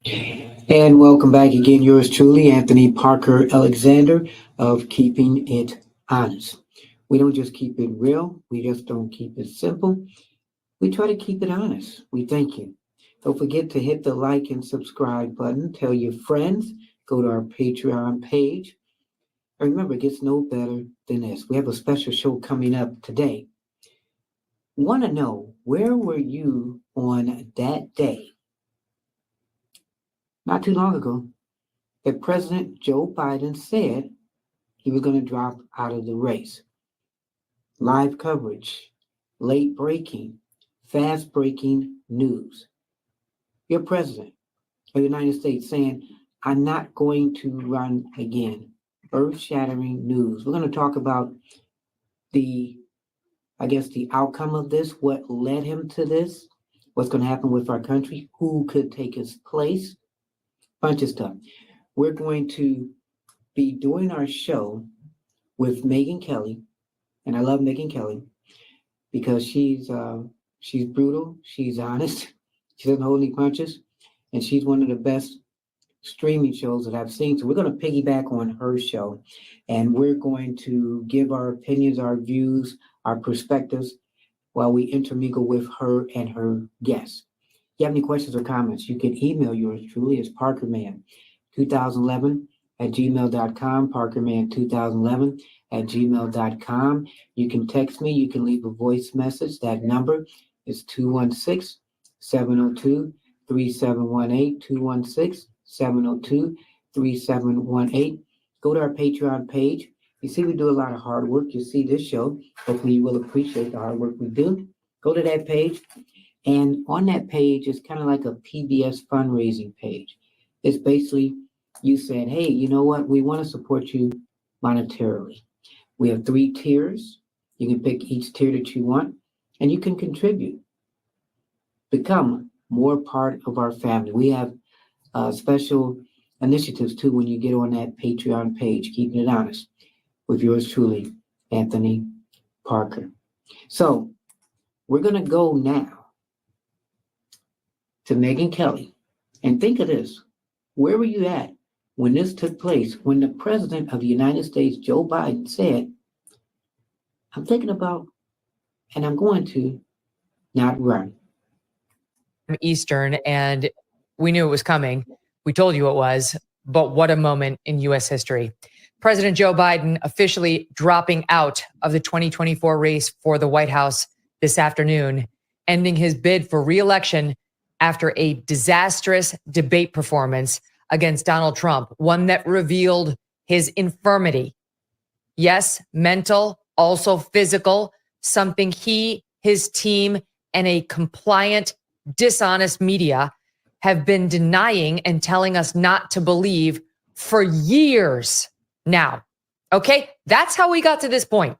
And welcome back again, yours truly, Anthony Parker Alexander of Keeping It Honest. We don't just keep it real, we just don't keep it simple. We try to keep it honest. We thank you. Don't forget to hit the like and subscribe button. Tell your friends. Go to our Patreon page. And remember, it gets no better than this. We have a special show coming up today. Want to know, where were you on that day, not too long ago, that President Joe Biden said he was going to drop out of the race? Live coverage, late breaking, fast breaking news. Your president of the United States saying, I'm not going to run again. Earth shattering news. We're going to talk about the, the outcome of this, what led him to this, what's going to happen with our country, who could take his place, bunch of stuff. We're going to be doing our show with Megyn Kelly, and I love Megyn Kelly because she's brutal, she's honest, she doesn't hold any punches, and she's one of the best streaming shows that I've seen. So we're going to piggyback on her show, and we're going to give our opinions, our views, our perspectives while we intermingle with her and her guests. If you have any questions or comments, you can email yours truly as parkerman2011 at gmail.com, parkerman2011 at gmail.com. You can text me, you can leave a voice message. That number is 216 702 3718, 216 702 3718. Go to our Patreon page. You see, we do a lot of hard work. You see this show. Hopefully, you will appreciate the hard work we do. Go to that page. And on that page, it's kind of like a PBS fundraising page. It's basically you said, hey, you know what? We want to support you monetarily. We have 3 tiers. You can pick each tier that you want, and you can contribute. Become more part of our family. We have special initiatives too when you get on that Patreon page, Keeping It Honest, with yours truly, Anthony Parker. So we're going to go now to Megyn Kelly. And think of this. Where were you at when this took place, when the president of the United States, Joe Biden, said, I'm thinking about, and I'm going to not run? Eastern, and we knew it was coming. We told you it was, but what a moment in U.S. history. President Joe Biden officially dropping out of the 2024 race for the White House this afternoon, ending his bid for re-election after a disastrous debate performance against Donald Trump, one that revealed his infirmity. Yes, mental, also physical, something he, his team, and a compliant, dishonest media have been denying and telling us not to believe for years now. Okay, that's how we got to this point.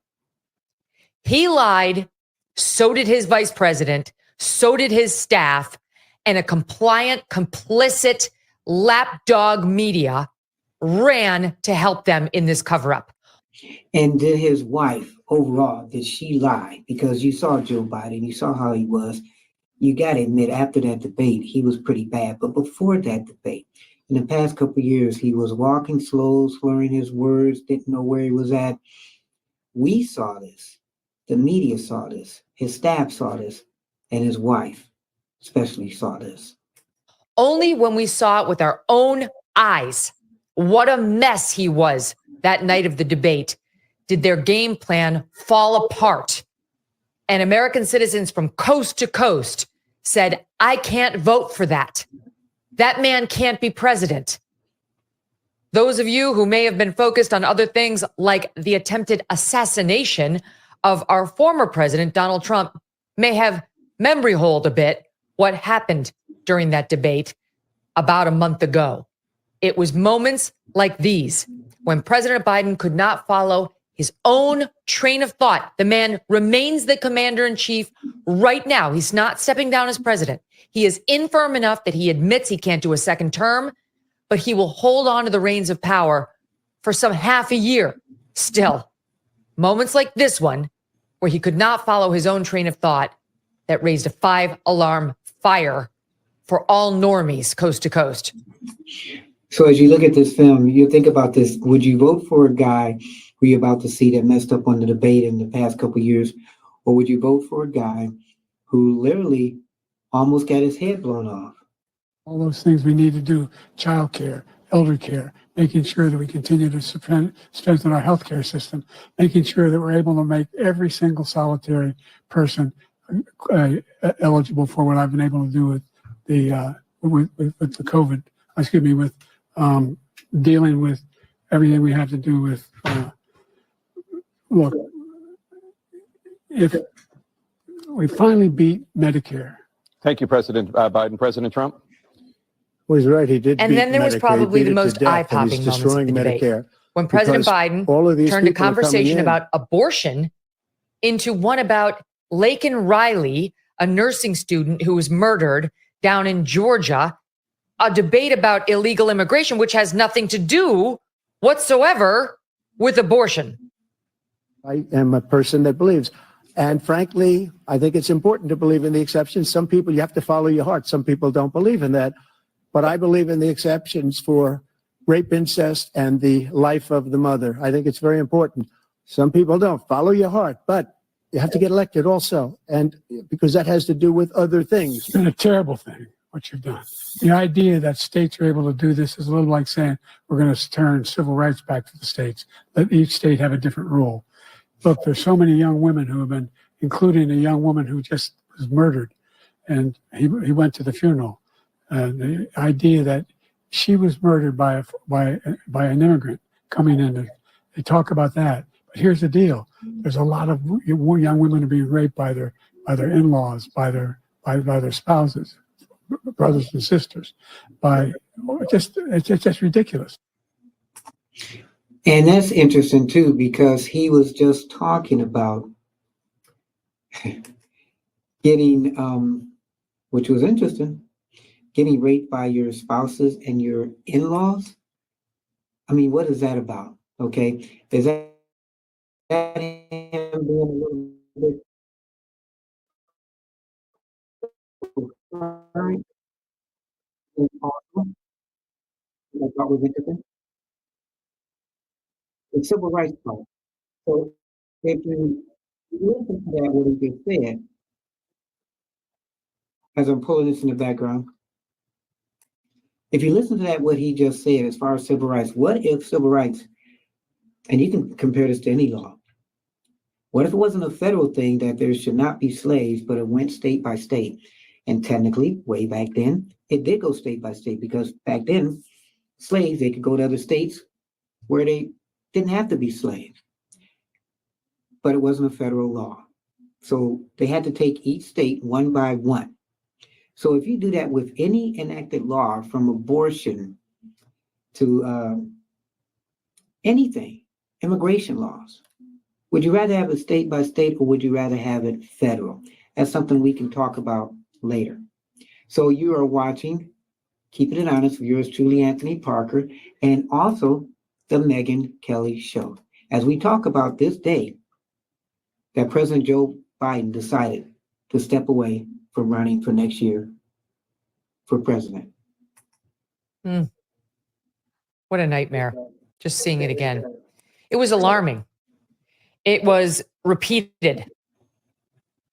He lied, so did his vice president, so did his staff, and a compliant, complicit, lapdog media ran to help them in this cover-up. And did his wife overall, did she lie? Because you saw Joe Biden, you saw how he was. You got to admit, after that debate, he was pretty bad. But before that debate, in the past couple of years, he was walking slow, slurring his words, didn't know where he was at. We saw this. The media saw this. His staff saw this. And his wife especially saw this. Only when we saw it with our own eyes, what a mess he was that night of the debate, did their game plan fall apart. And American citizens from coast to coast said, I can't vote for that. That man can't be president. Those of you who may have been focused on other things like the attempted assassination of our former president, Donald Trump, may have memory hold a bit what happened during that debate about a month ago. It was moments like these when President Biden could not follow his own train of thought. The man remains the commander-in-chief right now. He's not stepping down as president. He is infirm enough that he admits he can't do a second term, but he will hold on to the reins of power for some half a year still. Moments like this one, where he could not follow his own train of thought, that raised a 5-alarm fire for all normies coast to coast. So as you look at this film, you think about this, would you vote for a guy who you're about to see that messed up on the debate in the past couple of years? Or would you vote for a guy who literally almost got his head blown off? All those things we need to do, child care, elder care, making sure that we continue to strengthen our healthcare system, making sure that we're able to make every single solitary person eligible for what I've been able to do with the COVID, with dealing with everything we have to do with, look, if we finally beat Medicare. Thank you, President Biden. President Trump? Well, he's right. He did. And then there was probably the most eye-popping moments of the debate. Medicare When President Biden turned a conversation about abortion into one about Laken Riley, a nursing student who was murdered down in Georgia, a debate about illegal immigration, which has nothing to do whatsoever with abortion. I am a person that believes. And frankly, I think it's important to believe in the exceptions. Some people, you have to follow your heart. Some people don't believe in that. But I believe in the exceptions for rape, incest, and the life of the mother. I think it's very important. Some people don't. Follow your heart. But you have to get elected also. And because that has to do with other things. It's been a terrible thing, what you've done. The idea that states are able to do this is a little like saying we're going to turn civil rights back to the states. Let each state have a different rule. Look, there's so many young women who have been, including a young woman who just was murdered, and he went to the funeral. The idea that she was murdered by an immigrant coming in, they talk about that. But here's the deal: there's a lot of young women who are being raped by their in-laws, by their spouses, brothers and sisters. It's just ridiculous. And that's interesting too, because he was just talking about getting, which was interesting, getting raped by your spouses and your in-laws. I mean, what is that about? Okay. Is that him being a little bit awesome? I thought was interesting. The civil rights part. So if you listen to that, what he just said, as I'm pulling this in the background, if you listen to that, what he just said as far as civil rights, what if civil rights, and you can compare this to any law, what if it wasn't a federal thing that there should not be slaves, but it went state by state? And technically, way back then, it did go state by state, because back then, slaves, they could go to other states where they didn't have to be slaves. But it wasn't a federal law. So they had to take each state one by one. So if you do that with any enacted law, from abortion to anything, immigration laws, would you rather have it state by state, or would you rather have it federal? That's something we can talk about later. So you are watching Keeping It Honest with yours truly, Anthony Parker, and also the Megyn Kelly Show, as we talk about this day that President Joe Biden decided to step away from running for next year for president. What a nightmare. Just seeing it again. It was alarming. It was repeated.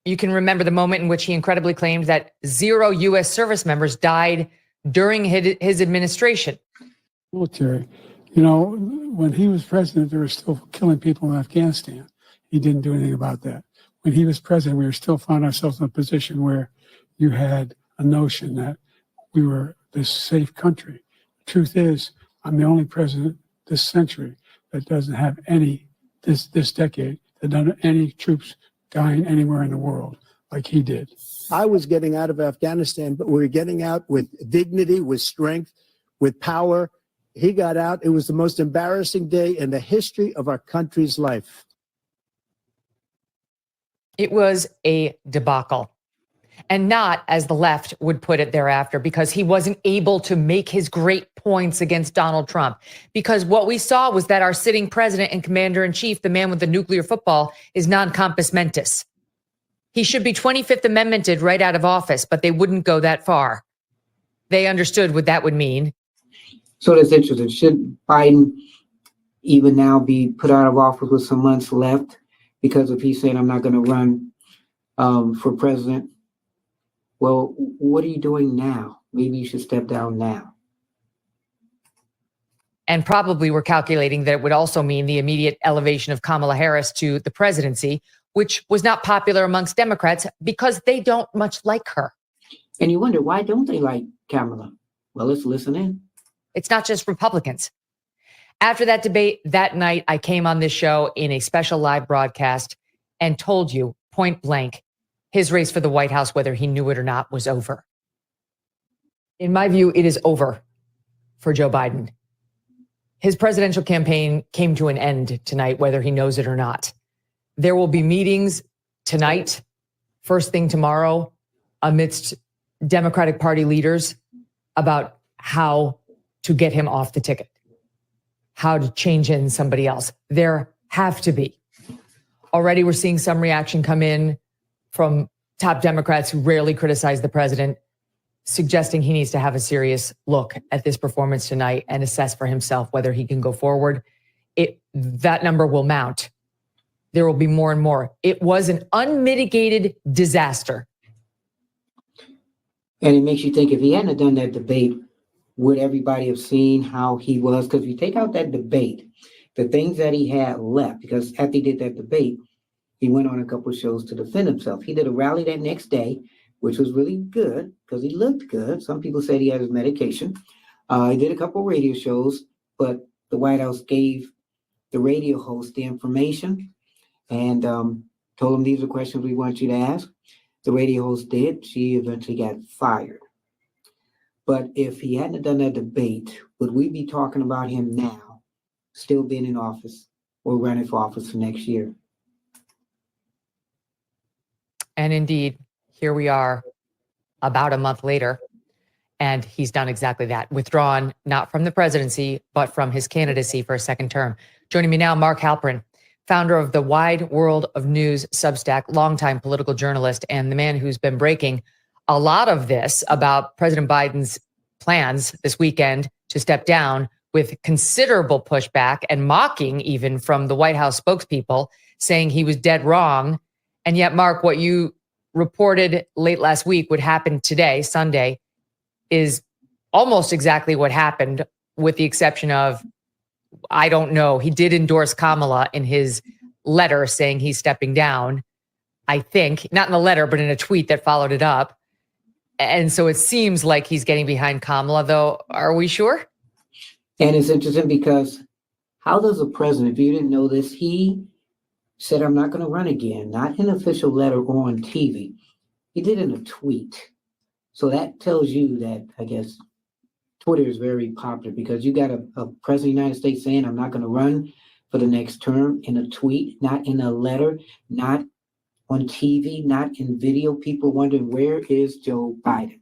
You can remember the moment in which he incredibly claimed that 0 U.S. service members died during his administration. Military. You know, when he was president, they were still killing people in Afghanistan. He didn't do anything about that. When he was president, we were still found ourselves in a position where you had a notion that we were this safe country. The truth is, I'm the only president this century that doesn't have this decade, that doesn't have any troops dying anywhere in the world like he did. I was getting out of Afghanistan, but we were getting out with dignity, with strength, with power. He got out. It was the most embarrassing day in the history of our country's life. It was a debacle. And not, as the left would put it thereafter, because he wasn't able to make his great points against Donald Trump. Because what we saw was that our sitting president and commander-in-chief, the man with the nuclear football, is non-compos mentis. He should be 25th Amendmented right out of office, but they wouldn't go that far. they understood what that would mean. So that's interesting. Should Biden even now be put out of office with some months left? Because if he's saying, I'm not going to run for president, well, what are you doing now? Maybe you should step down now. And probably we're calculating that it would also mean the immediate elevation of Kamala Harris to the presidency, which was not popular amongst Democrats because they don't much like her. And you wonder, why don't they like Kamala? Well, let's listen in. It's not just Republicans. After that debate that night, I came on this show in a special live broadcast and told you point blank, his race for the White House, whether he knew it or not, was over. In my view, it is over for Joe Biden. His presidential campaign came to an end tonight, whether he knows it or not. There will be meetings tonight, first thing tomorrow, amidst Democratic Party leaders about how to get him off the ticket, how to change in somebody else. There have to be. Already we're seeing some reaction come in from top Democrats who rarely criticize the president, suggesting he needs to have a serious look at this performance tonight and assess for himself whether he can go forward. That number will mount. There will be more and more. It was an unmitigated disaster. And it makes you think, if he hadn't done that debate, would everybody have seen how he was? Because if you take out that debate, the things that he had left, because after he did that debate, he went on a couple of shows to defend himself. He did a rally that next day, which was really good because he looked good. Some people said he had his medication. He did a couple of radio shows, but the White House gave the radio host the information and told him, these are questions we want you to ask. The radio host did. She eventually got fired. But if he hadn't done that debate, would we be talking about him now, still being in office or running for office for next year? And indeed, here we are about a month later, and he's done exactly that. Withdrawn, not from the presidency, but from his candidacy for a second term. Joining me now, Mark Halperin, founder of the Wide World of News Substack, longtime political journalist, and the man who's been breaking a lot of this about President Biden's plans this weekend to step down with considerable pushback and mocking even from the White House spokespeople, saying he was dead wrong. And yet, Mark, what you reported late last week would happen today, Sunday, is almost exactly what happened, with the exception of, I don't know, he did endorse Kamala in his letter saying he's stepping down. I think, not in the letter, but in a tweet that followed it up. And so it seems like he's getting behind Kamala, though. Are we sure? And it's interesting because how does a president, if you didn't know this, he said, I'm not going to run again, not in an official letter or on TV. He did in a tweet. So that tells you that, I guess, Twitter is very popular because you got a president of the United States saying, I'm not going to run for the next term, in a tweet, not in a letter, not on TV, not in video. People wondering, where is Joe Biden?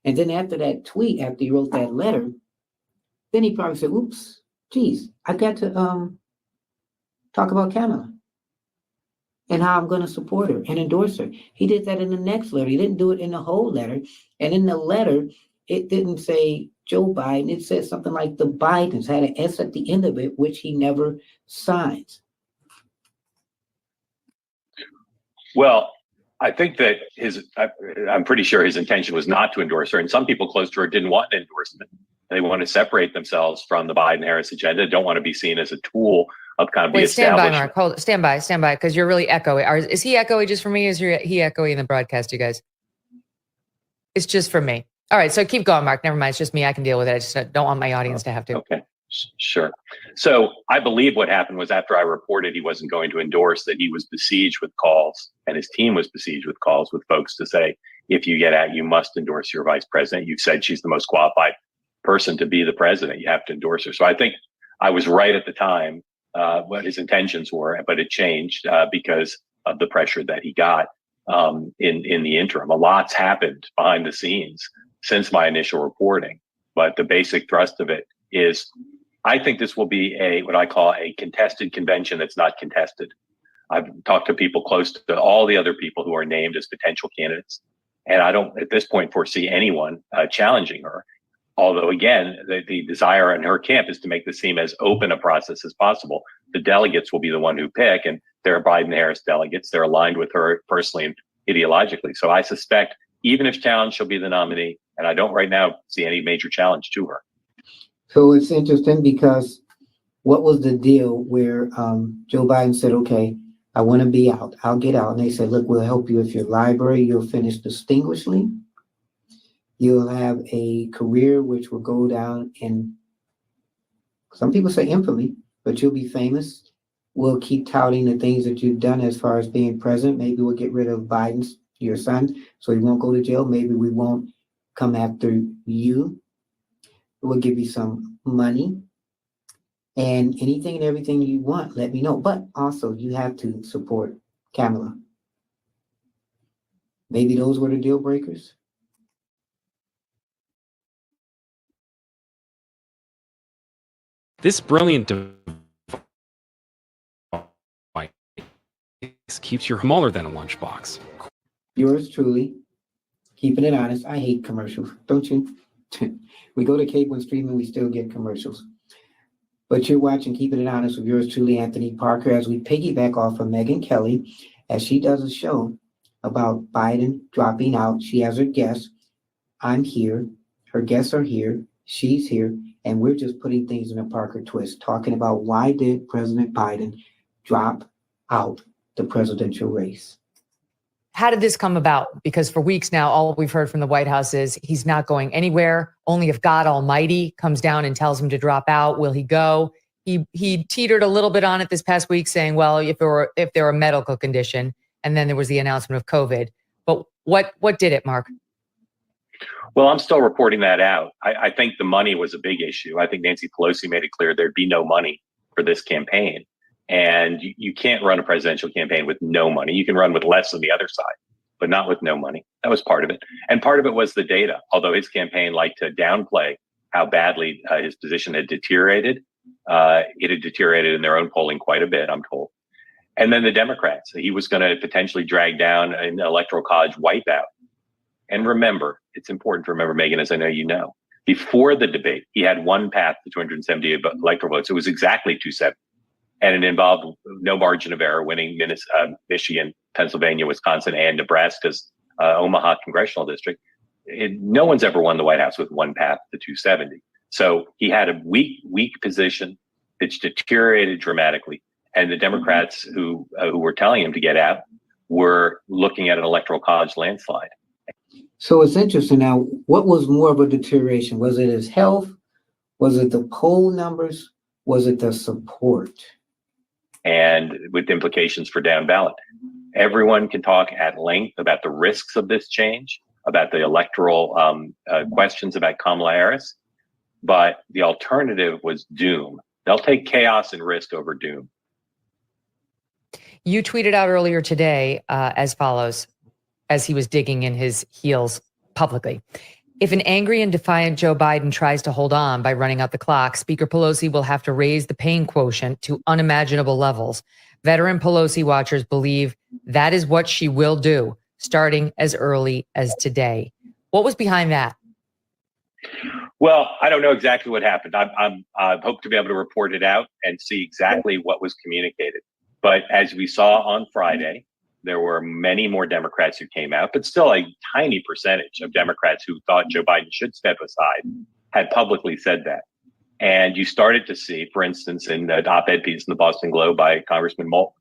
And then after that tweet, after he wrote that letter, then he probably said, oops, geez, I got to talk about Kamala and how I'm going to support her and endorse her. He did that in the next letter. He didn't do it in the whole letter. And in the letter, it didn't say Joe Biden. It said something like the Bidens, had an S at the end of it, which he never signs. Well, I think that I'm pretty sure his intention was not to endorse her. And some people close to her didn't want an endorsement. They want to separate themselves from the Biden-Harris agenda, don't want to be seen as a tool of kind of the establishment. Stand by, Mark. Stand by, because you're really echoey. Is he echoey just for me? Is he echoey in the broadcast, you guys? It's just for me. All right, so keep going, Mark. Never mind. It's just me. I can deal with it. I just don't want my audience to have to. Okay, sure. So I believe what happened was, after I reported he wasn't going to endorse, that he was besieged with calls, and his team was besieged with calls with folks to say, if you get out, you must endorse your vice president. You've said she's the most qualified person to be the president. You have to endorse her. So I think I was right at the time what his intentions were, but it changed because of the pressure that he got in the interim. A lot's happened behind the scenes since my initial reporting, but the basic thrust of it is, I think this will be what I call a contested convention that's not contested. I've talked to people close to all the other people who are named as potential candidates. And I don't, at this point, foresee anyone challenging her. Although, again, the desire in her camp is to make this seem as open a process as possible. The delegates will be the one who pick, and they're Biden-Harris delegates. They're aligned with her personally and ideologically. So I suspect even if challenged, she'll be the nominee. And I don't right now see any major challenge to her. So it's interesting because what was the deal where Joe Biden said, okay, I want to be out. I'll get out. And they said, look, we'll help you with your library. You'll finish distinguishedly. You'll have a career which will go down in, some people say infamy, but you'll be famous. We'll keep touting the things that you've done as far as being president. Maybe we'll get rid of Biden's, your son, so he won't go to jail. Maybe we won't come after you. We'll give you some money. And anything and everything you want, let me know. But also, you have to support Kamala. Maybe those were the deal breakers. This brilliant device keeps you smaller than a lunchbox. Yours truly, keeping it honest. I hate commercials, don't you? We go to cable and streaming, we still get commercials. But you're watching Keeping It Honest with yours truly, Anthony Parker, as we piggyback off of Megyn Kelly, as she does a show about Biden dropping out. She has her guests. I'm here. Her guests are here. She's here. And we're just putting things in a Parker twist, talking about why did President Biden drop out the presidential race? How did this come about? Because for weeks now, all we've heard from the White House is he's not going anywhere. Only if God Almighty comes down and tells him to drop out, will he go. He teetered a little bit on it this past week, saying, well, if there were a medical condition, and then there was the announcement of COVID. But what did it, Mark? Well, I'm still reporting that out. I think the money was a big issue. I think Nancy Pelosi made it clear there'd be no money for this campaign. And you can't run a presidential campaign with no money. You can run with less on the other side, but not with no money. That was part of it. And part of it was the data. Although his campaign liked to downplay how badly his position had deteriorated, it had deteriorated in their own polling quite a bit, I'm told. And then the Democrats, he was going to potentially drag down an electoral college wipeout. And remember, it's important to remember, Megyn, as I know you know, before the debate, he had one path to 270 electoral votes. It was exactly 270. And it involved no margin of error, winning Michigan, Pennsylvania, Wisconsin, and Nebraska's Omaha congressional district. No one's ever won the White House with one path to 270. So he had a weak position. It's deteriorated dramatically. And the Democrats who were telling him to get out were looking at an electoral college landslide. So it's interesting. Now, what was more of a deterioration? Was it his health? Was it the poll numbers? Was it the support? And with implications for down ballot. Everyone can talk at length about the risks of this change, about the electoral questions about Kamala Harris, but the alternative was doom. They'll take chaos and risk over doom. You tweeted out earlier today as follows, as he was digging in his heels publicly. If an angry and defiant Joe Biden tries to hold on by running out the clock, Speaker Pelosi will have to raise the pain quotient to unimaginable levels. Veteran Pelosi watchers believe that is what she will do, starting as early as today. What was behind that? Well, I don't know exactly what happened. I hope to be able to report it out and see exactly what was communicated. But as we saw on Friday, there were many more Democrats who came out, but still a tiny percentage of Democrats who thought Joe Biden should step aside had publicly said that. And you started to see, for instance, in the op-ed piece in the Boston Globe by Congressman Moulton,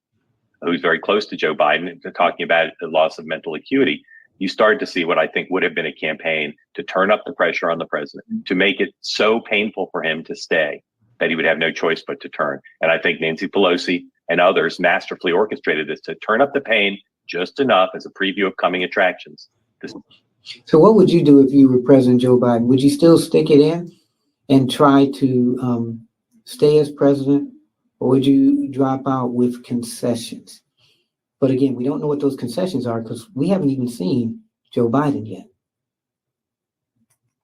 who's very close to Joe Biden, talking about the loss of mental acuity, you started to see what I think would have been a campaign to turn up the pressure on the president, to make it so painful for him to stay that he would have no choice but to turn. And I think Nancy Pelosi and others masterfully orchestrated this to turn up the pain just enough as a preview of coming attractions. So what would you do if you were President Joe Biden? Would you still stick it in and try to stay as president, or would you drop out with concessions? But again, we don't know what those concessions are because we haven't even seen Joe Biden yet.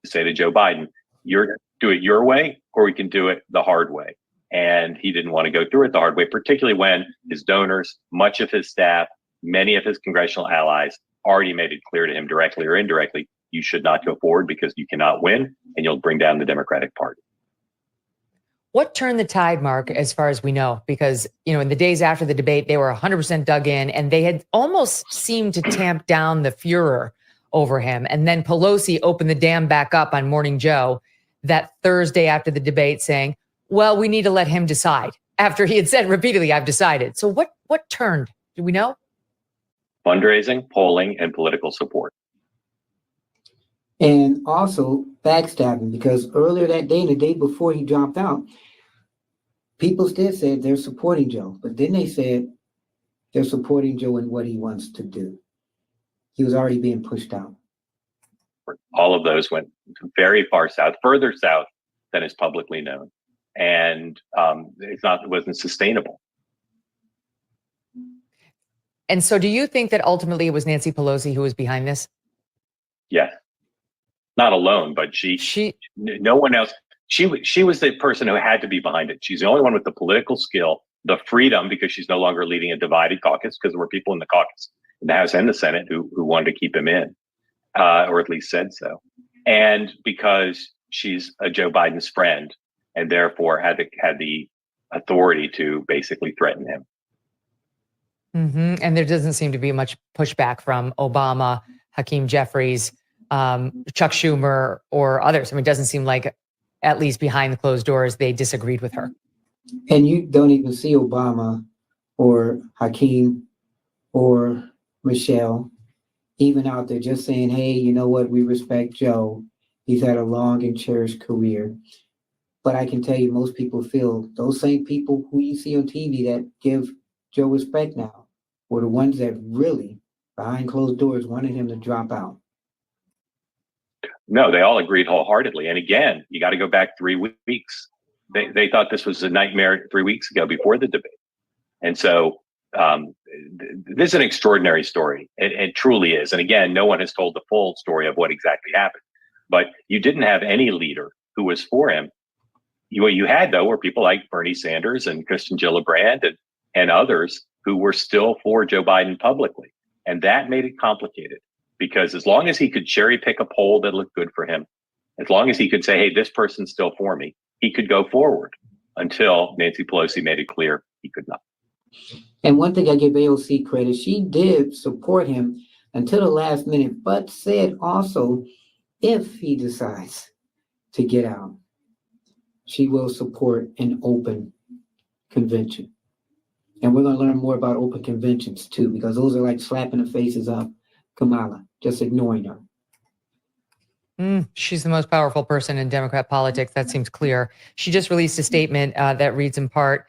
Say to Joe Biden, do it your way, or we can do it the hard way. And he didn't want to go through it the hard way, particularly when his donors, much of his staff, many of his congressional allies already made it clear to him directly or indirectly, you should not go forward because you cannot win and you'll bring down the Democratic Party. What turned the tide, Mark, as far as we know? Because, in the days after the debate, they were 100% dug in and they had almost seemed to tamp down the furor over him. And then Pelosi opened the dam back up on Morning Joe that Thursday after the debate saying, well, we need to let him decide, after he had said repeatedly, I've decided. So what turned? Do we know? Fundraising, polling, and political support. And also backstabbing, because earlier that day and the day before he dropped out, people still said they're supporting Joe, but then they said they're supporting Joe in what he wants to do. He was already being pushed out. All of those went very far south, further south than is publicly known. And it wasn't sustainable. And so do you think that ultimately it was Nancy Pelosi who was behind this? Yes. Not alone, but no one else. She was the person who had to be behind it. She's the only one with the political skill, the freedom, because she's no longer leading a divided caucus, because there were people in the caucus, in the House and the Senate, who wanted to keep him in, or at least said so. And because she's a Joe Biden's friend and therefore had the authority to basically threaten him. Mm-hmm. And there doesn't seem to be much pushback from Obama, Hakeem Jeffries, Chuck Schumer, or others. I mean, it doesn't seem like, at least behind the closed doors, they disagreed with her. And you don't even see Obama or Hakeem or Michelle even out there just saying, hey, you know what? We respect Joe. He's had a long and cherished career. But I can tell you, most people feel those same people who you see on TV that give Joe respect now were the ones that really, behind closed doors, wanted him to drop out. No, they all agreed wholeheartedly. And again, you got to go back 3 weeks. They thought this was a nightmare 3 weeks ago before the debate. And so this is an extraordinary story. It truly is. And again, no one has told the full story of what exactly happened. But you didn't have any leader who was for him. What you had, though, were people like Bernie Sanders and Kristen Gillibrand and others who were still for Joe Biden publicly. And that made it complicated, because as long as he could cherry pick a poll that looked good for him, as long as he could say, hey, this person's still for me, he could go forward, until Nancy Pelosi made it clear he could not. And one thing I give AOC credit, she did support him until the last minute, but said also, if he decides to get out, she will support an open convention. And we're going to learn more about open conventions too, because those are like slapping the faces of Kamala, just ignoring her. She's the most powerful person in Democrat politics. That seems clear. She just released a statement that reads in part,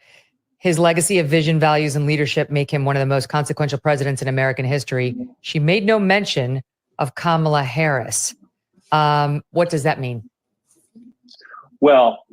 his legacy of vision, values, and leadership make him one of the most consequential presidents in American history. She made no mention of Kamala Harris. What does that mean? Well,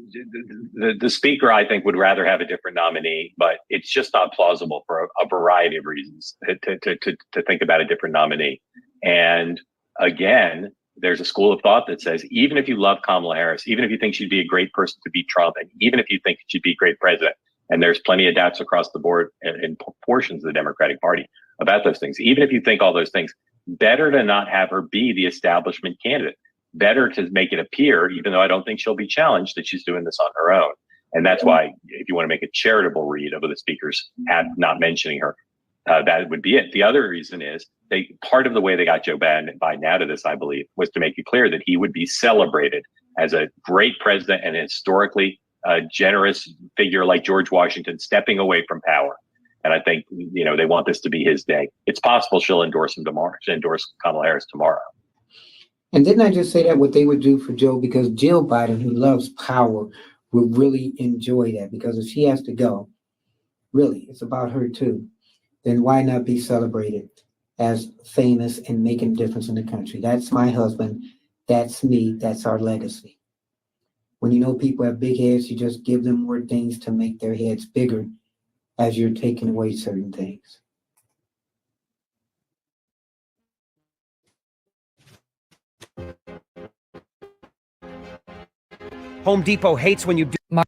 the speaker, I think, would rather have a different nominee, but it's just not plausible for a variety of reasons to think about a different nominee. And again, there's a school of thought that says, even if you love Kamala Harris, even if you think she'd be a great person to beat Trump, and even if you think she'd be a great president, and there's plenty of doubts across the board in portions of the Democratic Party about those things, even if you think all those things, better to not have her be the establishment candidate. Better to make it appear, even though I don't think she'll be challenged, that she's doing this on her own. And that's why, if you want to make a charitable read of the speakers not mentioning her, that would be it. The other reason is part of the way they got Joe Biden out of this, I believe, was to make it clear that he would be celebrated as a great president and a historically generous figure like George Washington stepping away from power. And I think, they want this to be his day. It's possible she'll endorse him tomorrow. She'll endorse Kamala Harris tomorrow. And didn't I just say that what they would do for Joe? Because Jill Biden, who loves power, would really enjoy that. Because if she has to go, really, it's about her too. Then why not be celebrated as famous and making a difference in the country? That's my husband. That's me. That's our legacy. When you know people have big heads, you just give them more things to make their heads bigger as you're taking away certain things. Home Depot hates when you do.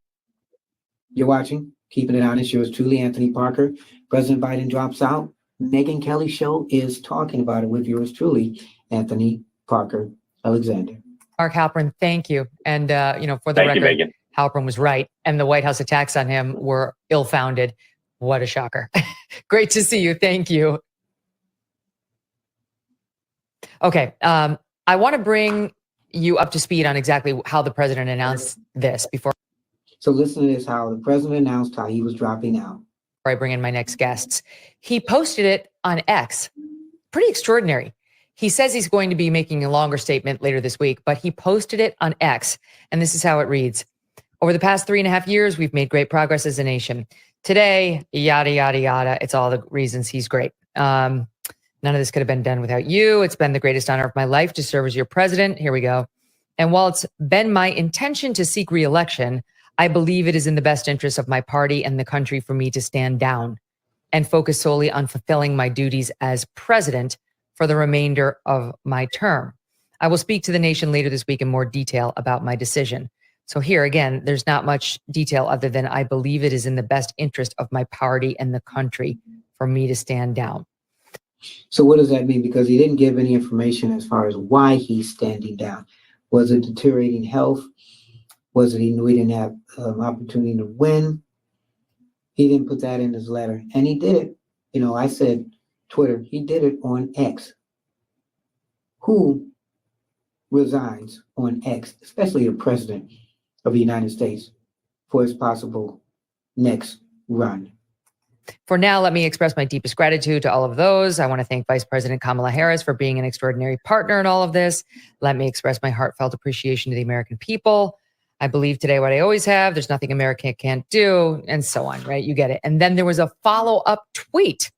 You're watching Keeping It Honest. Yours truly, Anthony Parker. President Biden drops out. Megyn Kelly Show is talking about it with yours truly, Anthony Parker Alexander. Mark Halperin, thank you. And, for the Thank you, record, Megyn. Halperin was right. And the White House attacks on him were ill-founded. What a shocker. Great to see you. Thank you. Okay. I want to bring you up to speed on exactly how the president announced this before So listen to this, how the president announced how he was dropping out. I bring in my next guests. He posted it on X. Pretty extraordinary. He says he's going to be making a longer statement later this week, but he posted it on X. And this is how it reads. Over the past 3.5 years, we've made great progress as a nation. Today, yada, yada, yada. It's all the reasons he's great. None of this could have been done without you. It's been the greatest honor of my life to serve as your president. Here we go. And while it's been my intention to seek re-election, I believe it is in the best interest of my party and the country for me to stand down and focus solely on fulfilling my duties as president for the remainder of my term. I will speak to the nation later this week in more detail about my decision. So here again, there's not much detail other than I believe it is in the best interest of my party and the country for me to stand down. So what does that mean? Because he didn't give any information as far as why he's standing down. Was it deteriorating health? Was it he knew he didn't have an opportunity to win? He didn't put that in his letter. And he did it. I said Twitter. He did it on X. Who resigns on X, especially the president of the United States, for his possible next run? For now, let me express my deepest gratitude to all of those. I want to thank Vice President Kamala Harris for being an extraordinary partner in all of this. Let me express my heartfelt appreciation to the American people. I believe today what I always have. There's nothing America can't do, and so on, right? You get it. And then there was a follow-up tweet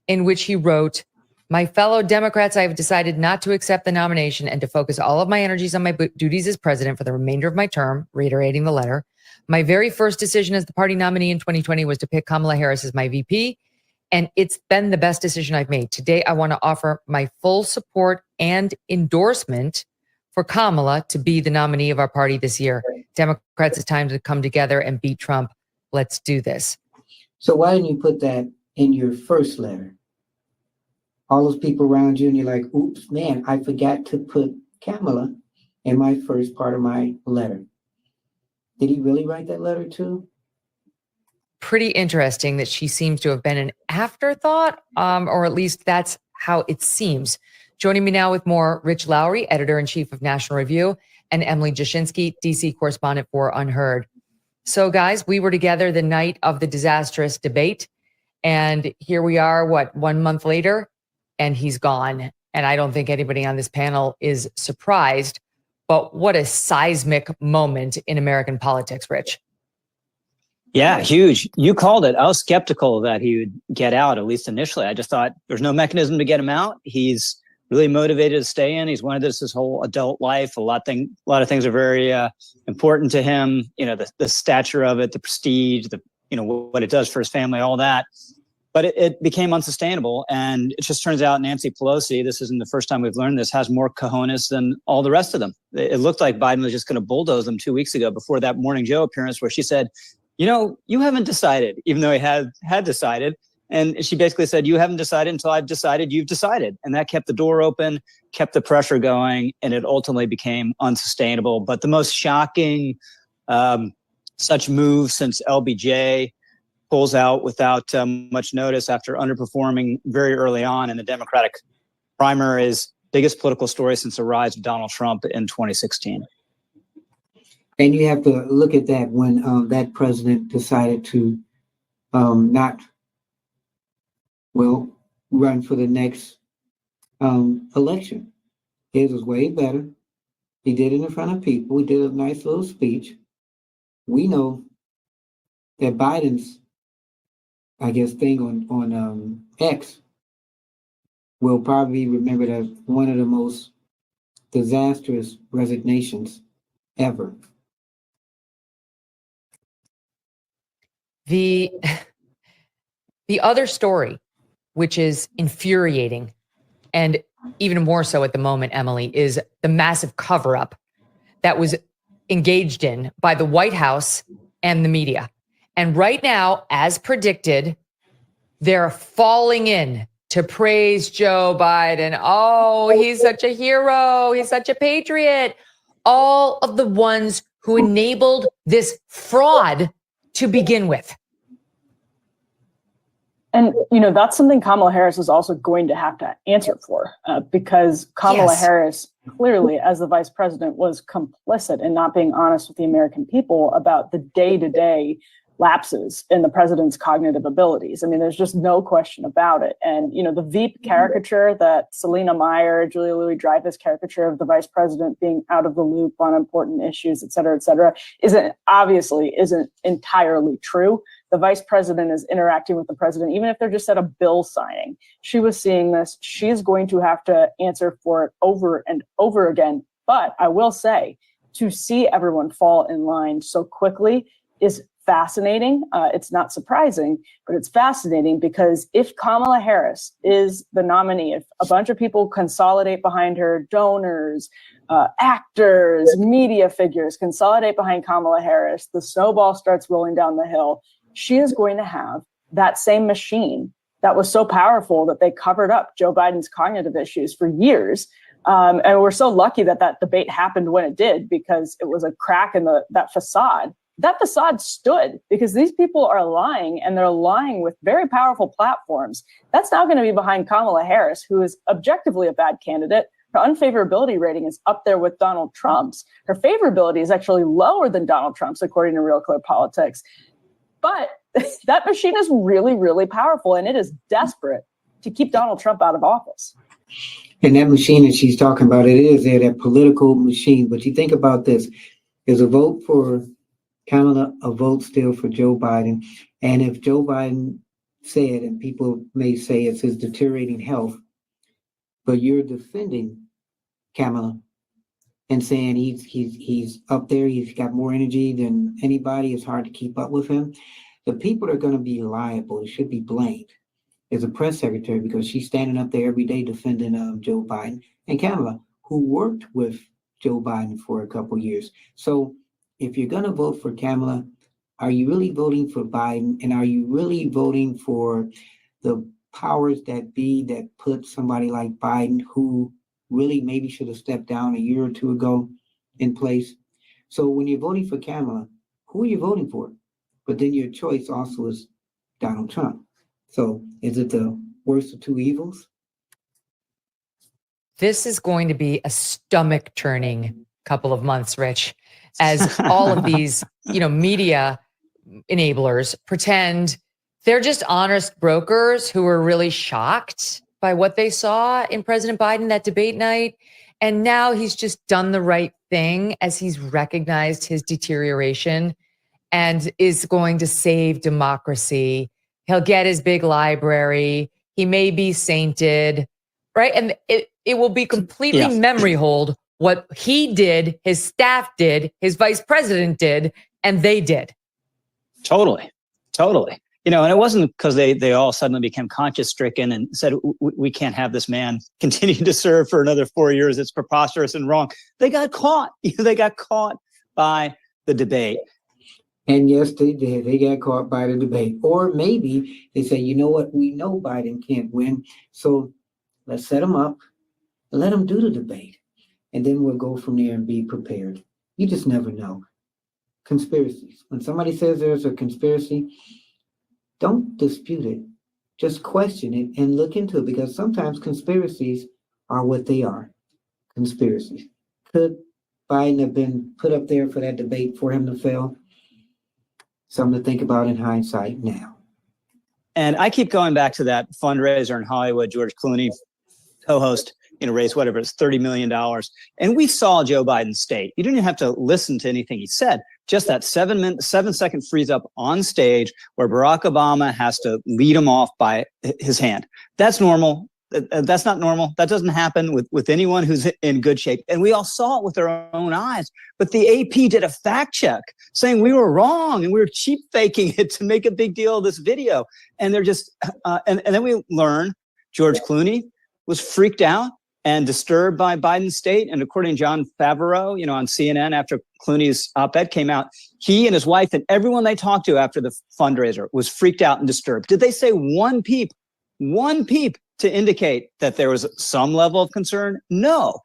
in which he wrote, my fellow Democrats, I have decided not to accept the nomination and to focus all of my energies on my duties as president for the remainder of my term, reiterating the letter. My very first decision as the party nominee in 2020 was to pick Kamala Harris as my VP, and it's been the best decision I've made. Today, I want to offer my full support and endorsement for Kamala to be the nominee of our party this year. Democrats, it's time to come together and beat Trump. Let's do this. So why didn't you put that in your first letter? All those people around you, and you're like, oops, man, I forgot to put Kamala in my first part of my letter. Did he really write that letter too? Pretty interesting that she seems to have been an afterthought, or at least that's how it seems. Joining me now with more, Rich Lowry, editor-in-chief of National Review, and Emily Jashinsky, DC correspondent for Unheard. So guys, we were together the night of the disastrous debate, and here we are, 1 month later, and he's gone. And I don't think anybody on this panel is surprised, but what a seismic moment in American politics, Rich. Yeah, huge. You called it. I was skeptical that he would get out, at least initially. I just thought there's no mechanism to get him out. He's really motivated to stay in. He's wanted this his whole adult life. A lot of things are very important to him. The stature of it, the prestige, what it does for his family, all that. But it became unsustainable. And it just turns out Nancy Pelosi, this isn't the first time we've learned this, has more cojones than all the rest of them. It looked like Biden was just going to bulldoze them 2 weeks ago before that Morning Joe appearance where she said, you haven't decided, even though he had decided. And she basically said, you haven't decided until I've decided you've decided. And that kept the door open, kept the pressure going, and it ultimately became unsustainable. But the most shocking such move since LBJ pulls out without much notice after underperforming very early on in the Democratic primaries, biggest political story since the rise of Donald Trump in 2016. And you have to look at that when that president decided to not run for the next election. His was way better. He did it in front of people. He did a nice little speech. We know that Biden's, thing on X will probably be remembered as one of the most disastrous resignations ever. The other story, which is infuriating, and even more so at the moment, Emily, is the massive cover-up that was engaged in by the White House and the media. And right now, as predicted, they're falling in to praise Joe Biden. Oh, he's such a hero. He's such a patriot. All of the ones who enabled this fraud to begin with. And, that's something Kamala Harris is also going to have to answer for because Kamala Harris clearly, as the vice president, was complicit in not being honest with the American people about the day-to-day lapses in the president's cognitive abilities. I mean, there's just no question about it. And, the Veep caricature that Selena Meyer, Julia Louis-Dreyfus caricature of the vice president being out of the loop on important issues, et cetera, isn't entirely true. The vice president is interacting with the president, even if they're just at a bill signing. She was seeing this. She's going to have to answer for it over and over again. But I will say, to see everyone fall in line so quickly is fascinating. It's not surprising, but it's fascinating because if Kamala Harris is the nominee, if a bunch of people consolidate behind her, donors, actors, media figures consolidate behind Kamala Harris, the snowball starts rolling down the hill. She is going to have that same machine that was so powerful that they covered up Joe Biden's cognitive issues for years. And we're so lucky that that debate happened when it did, because it was a crack in that facade. That facade stood because these people are lying, and they're lying with very powerful platforms. That's now going to be behind Kamala Harris, who is objectively a bad candidate. Her unfavorability rating is up there with Donald Trump's. Her favorability is actually lower than Donald Trump's, according to Real Clear Politics. But that machine is really, really powerful, and it is desperate to keep Donald Trump out of office. And that machine that she's talking about, it is there, that political machine. But you think about this, there's a vote for Kamala, a vote still for Joe Biden. And if Joe Biden said, and people may say it's his deteriorating health, but you're defending Kamala and saying he's up there, he's got more energy than anybody, it's hard to keep up with him. The people that are going to be liable, should be blamed, is a press secretary, because she's standing up there every day defending Joe Biden, and Kamala, who worked with Joe Biden for a couple years. So if you're going to vote for Kamala, are you really voting for Biden? And are you really voting for the powers that be that put somebody like Biden, who really maybe should have stepped down a year or two ago, in place? So when you're voting for Kamala, who are you voting for? But then your choice also is Donald Trump. So is it the worst of two evils? This is going to be a stomach turning couple of months, Rich, as all of these, media enablers pretend they're just honest brokers who are really shocked by what they saw in President Biden that debate night. And now he's just done the right thing as he's recognized his deterioration and is going to save democracy. He'll get his big library. He may be sainted, right? And it will be completely memory hold what he did, his staff did, his vice president did, and they did. Totally. And it wasn't because they all suddenly became conscience stricken and said, we can't have this man continue to serve for another 4 years. It's preposterous and wrong. They got caught. They got caught by the debate. And yes, they did. They got caught by the debate. Or maybe they say, you know what? We know Biden can't win. So let's set him up and let him do the debate. And then we'll go from there and be prepared. You just never know. Conspiracies. When somebody says there's a conspiracy, don't dispute it. Just question it and look into it, because sometimes conspiracies are what they are. Conspiracies. Could Biden have been put up there for that debate for him to fail? Something to think about in hindsight now. And I keep going back to that fundraiser in Hollywood, George Clooney, co-host, raised whatever, it's $30 million. And we saw Joe Biden state. You didn't even have to listen to anything he said. Just that 7-second freeze up on stage where Barack Obama has to lead him off by his hand. That's normal. That's not normal. That doesn't happen with anyone who's in good shape. And we all saw it with our own eyes. But the AP did a fact check saying we were wrong and we were cheap faking it to make a big deal of this video. And they're just, and then we learn George Clooney was freaked out and disturbed by Biden's state. And according to John Favreau, on CNN, after Clooney's op-ed came out, he and his wife and everyone they talked to after the fundraiser was freaked out and disturbed. Did they say one peep to indicate that there was some level of concern? No.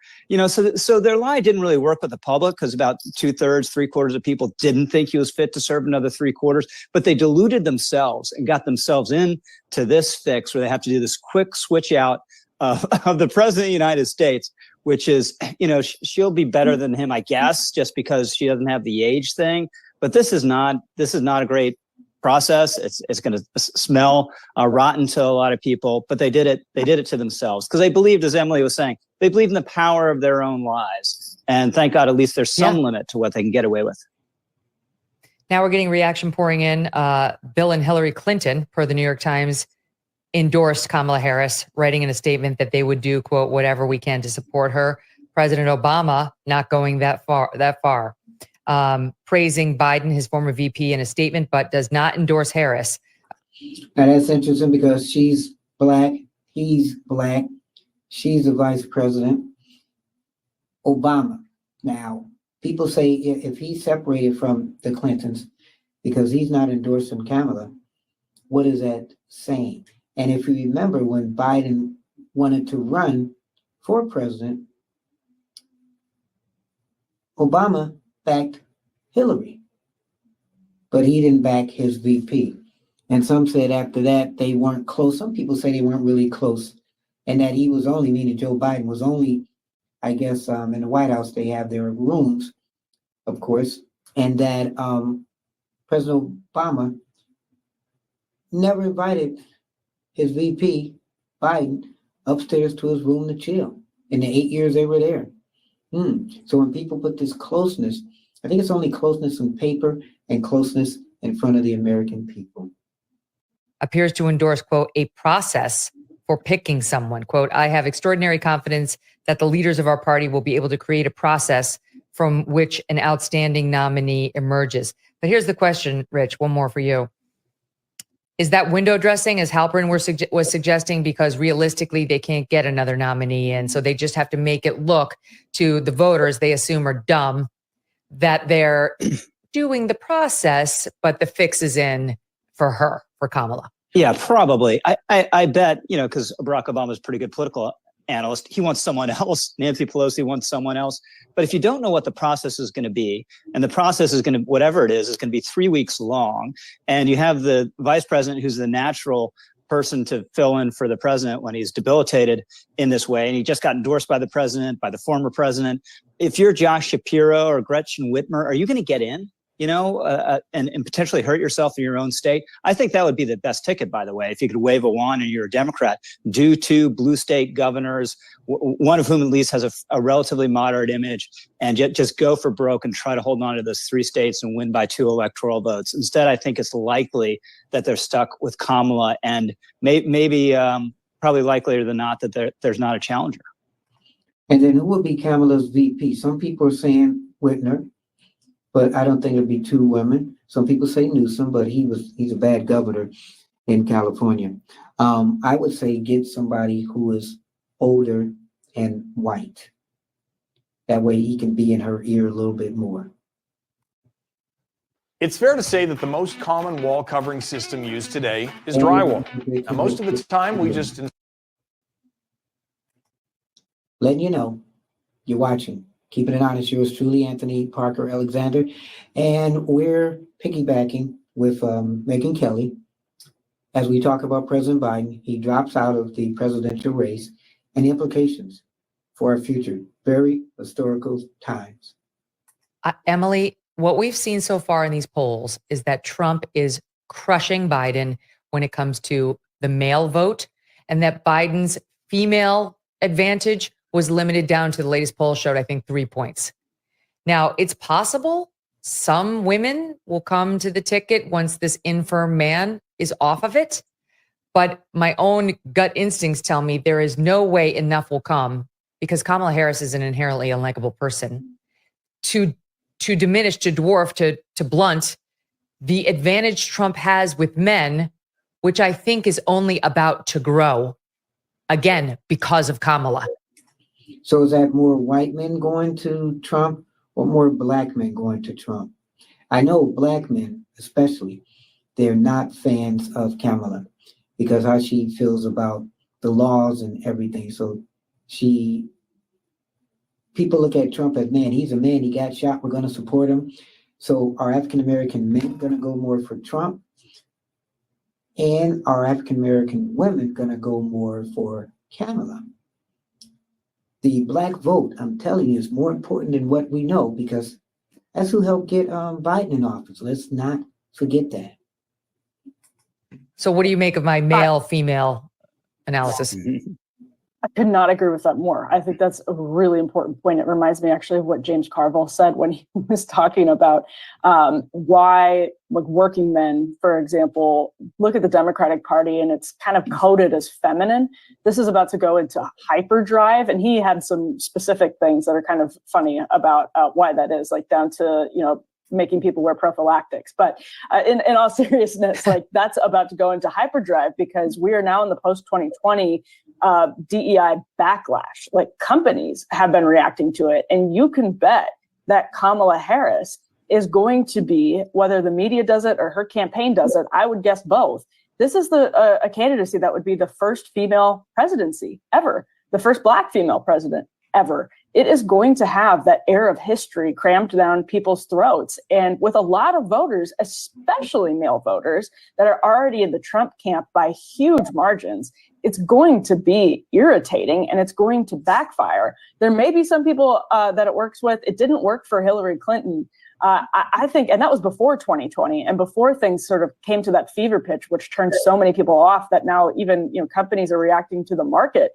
So their lie didn't really work with the public because about 2/3, 3/4 of people didn't think he was fit to serve another 3/4, but they deluded themselves and got themselves into this fix where they have to do this quick switch out of the president of the United States, which is, she'll be better than him, I guess, just because she doesn't have the age thing. But this is not a great process. It's going to smell rotten to a lot of people, but they did it to themselves because they believed, as Emily was saying, they believed in the power of their own lies. And thank God, at least there's some limit to what they can get away with. Now we're getting reaction pouring in. Bill and Hillary Clinton, per the New York Times, endorsed Kamala Harris, writing in a statement that they would do, quote, whatever we can to support her. President Obama not going that far. Praising Biden, his former VP, in a statement, but does not endorse Harris. Now that's interesting because she's black, he's black, she's the vice president. Obama. Now, people say if he's separated from the Clintons because he's not endorsing Kamala, what is that saying? And if you remember when Biden wanted to run for president, Obama backed Hillary, but he didn't back his VP. And some said after that they weren't close. Some people say they weren't really close, and that he was only, meaning Joe Biden was only, I guess, in the White House they have their rooms, of course, and that President Obama never invited his VP, Biden, upstairs to his room to chill in the 8 years they were there. So when people put this closeness, I think it's only closeness on paper and closeness in front of the American people. Appears to endorse, quote, a process for picking someone. Quote, I have extraordinary confidence that the leaders of our party will be able to create a process from which an outstanding nominee emerges. But here's the question, Rich, one more for you. Is that window dressing, as Halperin was suggesting, because realistically they can't get another nominee, and so they just have to make it look to the voters they assume are dumb, that they're doing the process, but the fix is in for her, for Kamala? Yeah, probably. I bet, because Barack Obama is a pretty good political analyst, he wants someone else. Nancy Pelosi wants someone else. But if you don't know what the process is going to be, and the process is going to, whatever it is going to be 3 weeks long, and you have the vice president who's the natural person to fill in for the president when he's debilitated in this way, and he just got endorsed by the president, by the former president. If you're Josh Shapiro or Gretchen Whitmer, are you going to get in? And potentially hurt yourself in your own state? I think that would be the best ticket, by the way, if you could wave a wand and you're a Democrat. Do 2 blue state governors, one of whom at least has a relatively moderate image, and just go for broke and try to hold on to those 3 states and win by 2 electoral votes. Instead, I think it's likely that they're stuck with Kamala, and maybe probably likelier than not that there's not a challenger. And then who will be Kamala's VP? Some people are saying Whitmer, but I don't think it'll be 2 women. Some people say Newsom, but he's a bad governor in California. I would say get somebody who is older and white. That way he can be in her ear a little bit more. It's fair to say that the most common wall covering system used today is drywall. Now, most of the time we just... Letting you know, you're watching. Keeping it honest, yours truly, Anthony Parker Alexander. And we're piggybacking with Megyn Kelly as we talk about President Biden. He drops out of the presidential race and the implications for our future. Very historical times. Emily, what we've seen so far in these polls is that Trump is crushing Biden when it comes to the male vote, and that Biden's female advantage was limited down to, the latest poll showed, I think, 3 points. Now, it's possible some women will come to the ticket once this infirm man is off of it. But my own gut instincts tell me there is no way enough will come, because Kamala Harris is an inherently unlikable person, to diminish, to dwarf, to blunt the advantage Trump has with men, which I think is only about to grow again because of Kamala. So is that more white men going to Trump or more black men going to Trump? I know black men, especially, they're not fans of Kamala because how she feels about the laws and everything. So people look at Trump as, man, he's a man, he got shot, we're going to support him. So are African-American men going to go more for Trump? And are African-American women going to go more for Kamala? The black vote, I'm telling you, is more important than what we know, because that's who helped get Biden in office. Let's not forget that. So what do you make of my male-female analysis? I could not agree with that more. I think that's a really important point. It reminds me actually of what James Carville said when he was talking about why, like, working men, for example, look at the Democratic Party and it's kind of coded as feminine. This is about to go into hyperdrive, and he had some specific things that are kind of funny about why that is, like down to, making people wear prophylactics. But in all seriousness, like, that's about to go into hyperdrive because we are now in the post-2020 DEI backlash. Like, companies have been reacting to it. And you can bet that Kamala Harris is going to be, whether the media does it or her campaign does it, I would guess both. This is a candidacy that would be the first female presidency ever, the first Black female president ever. It is going to have that air of history crammed down people's throats. And with a lot of voters, especially male voters, that are already in the Trump camp by huge margins, it's going to be irritating and it's going to backfire. There may be some people that it works with. It didn't work for Hillary Clinton. I think, and that was before 2020 and before things sort of came to that fever pitch, which turned so many people off that now even, companies are reacting to the market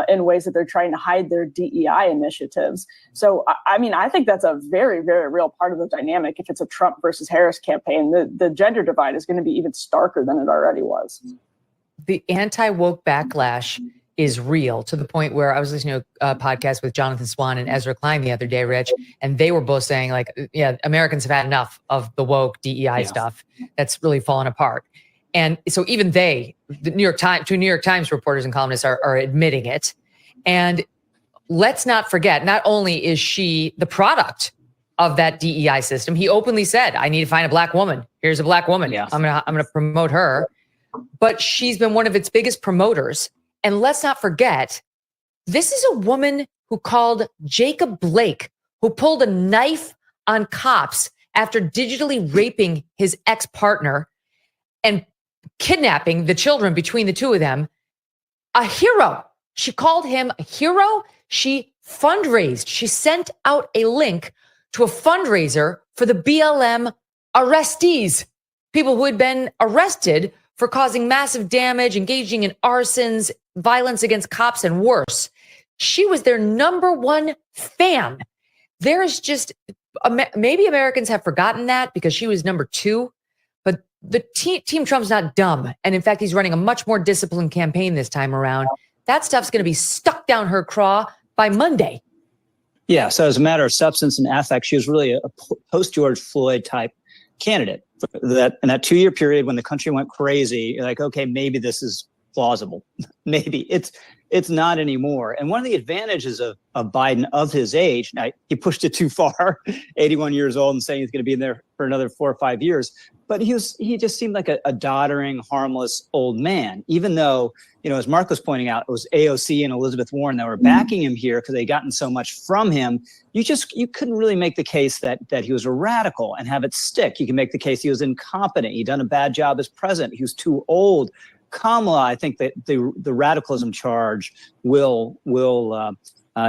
in ways that they're trying to hide their DEI initiatives. So, I think that's a very, very real part of the dynamic. If it's a Trump versus Harris campaign, the gender divide is going to be even starker than it already was. The anti-woke backlash is real, to the point where I was listening to a podcast with Jonathan Swan and Ezra Klein the other day, Rich, and they were both saying, like, yeah, Americans have had enough of the woke DEI stuff that's really fallen apart. And so even the New York Times reporters and columnists are admitting it. And let's not forget, not only is she the product of that DEI system, he openly said, I need to find a Black woman. Here's a Black woman. Yeah. I'm gonna promote her. But she's been one of its biggest promoters. And let's not forget, this is a woman who called Jacob Blake, who pulled a knife on cops after digitally raping his ex-partner and kidnapping the children between the two of them, a hero. She called him a hero. She fundraised. She sent out a link to a fundraiser for the BLM arrestees, people who had been arrested for causing massive damage, engaging in arsons, violence against cops, and worse. She was their number one fan. There's just, maybe Americans have forgotten that because she was number two, but the Team Trump's not dumb. And in fact, he's running a much more disciplined campaign this time around. That stuff's going to be stuck down her craw by Monday. Yeah, so as a matter of substance and affect, she was really a post-George Floyd type candidate. That in that 2-year period when the country went crazy, you're like, okay, maybe this is plausible. Maybe it's not anymore. And one of the advantages of Biden of his age, now he pushed it too far, 81 years old, and saying he's going to be in there for another 4 or 5 years. But he just seemed like a doddering, harmless old man, even though, as Mark was pointing out, it was AOC and Elizabeth Warren that were backing him here because they'd gotten so much from him. You couldn't really make the case that he was a radical and have it stick. You can make the case he was incompetent. He'd done a bad job as president. He was too old. Kamala, I think that the radicalism charge will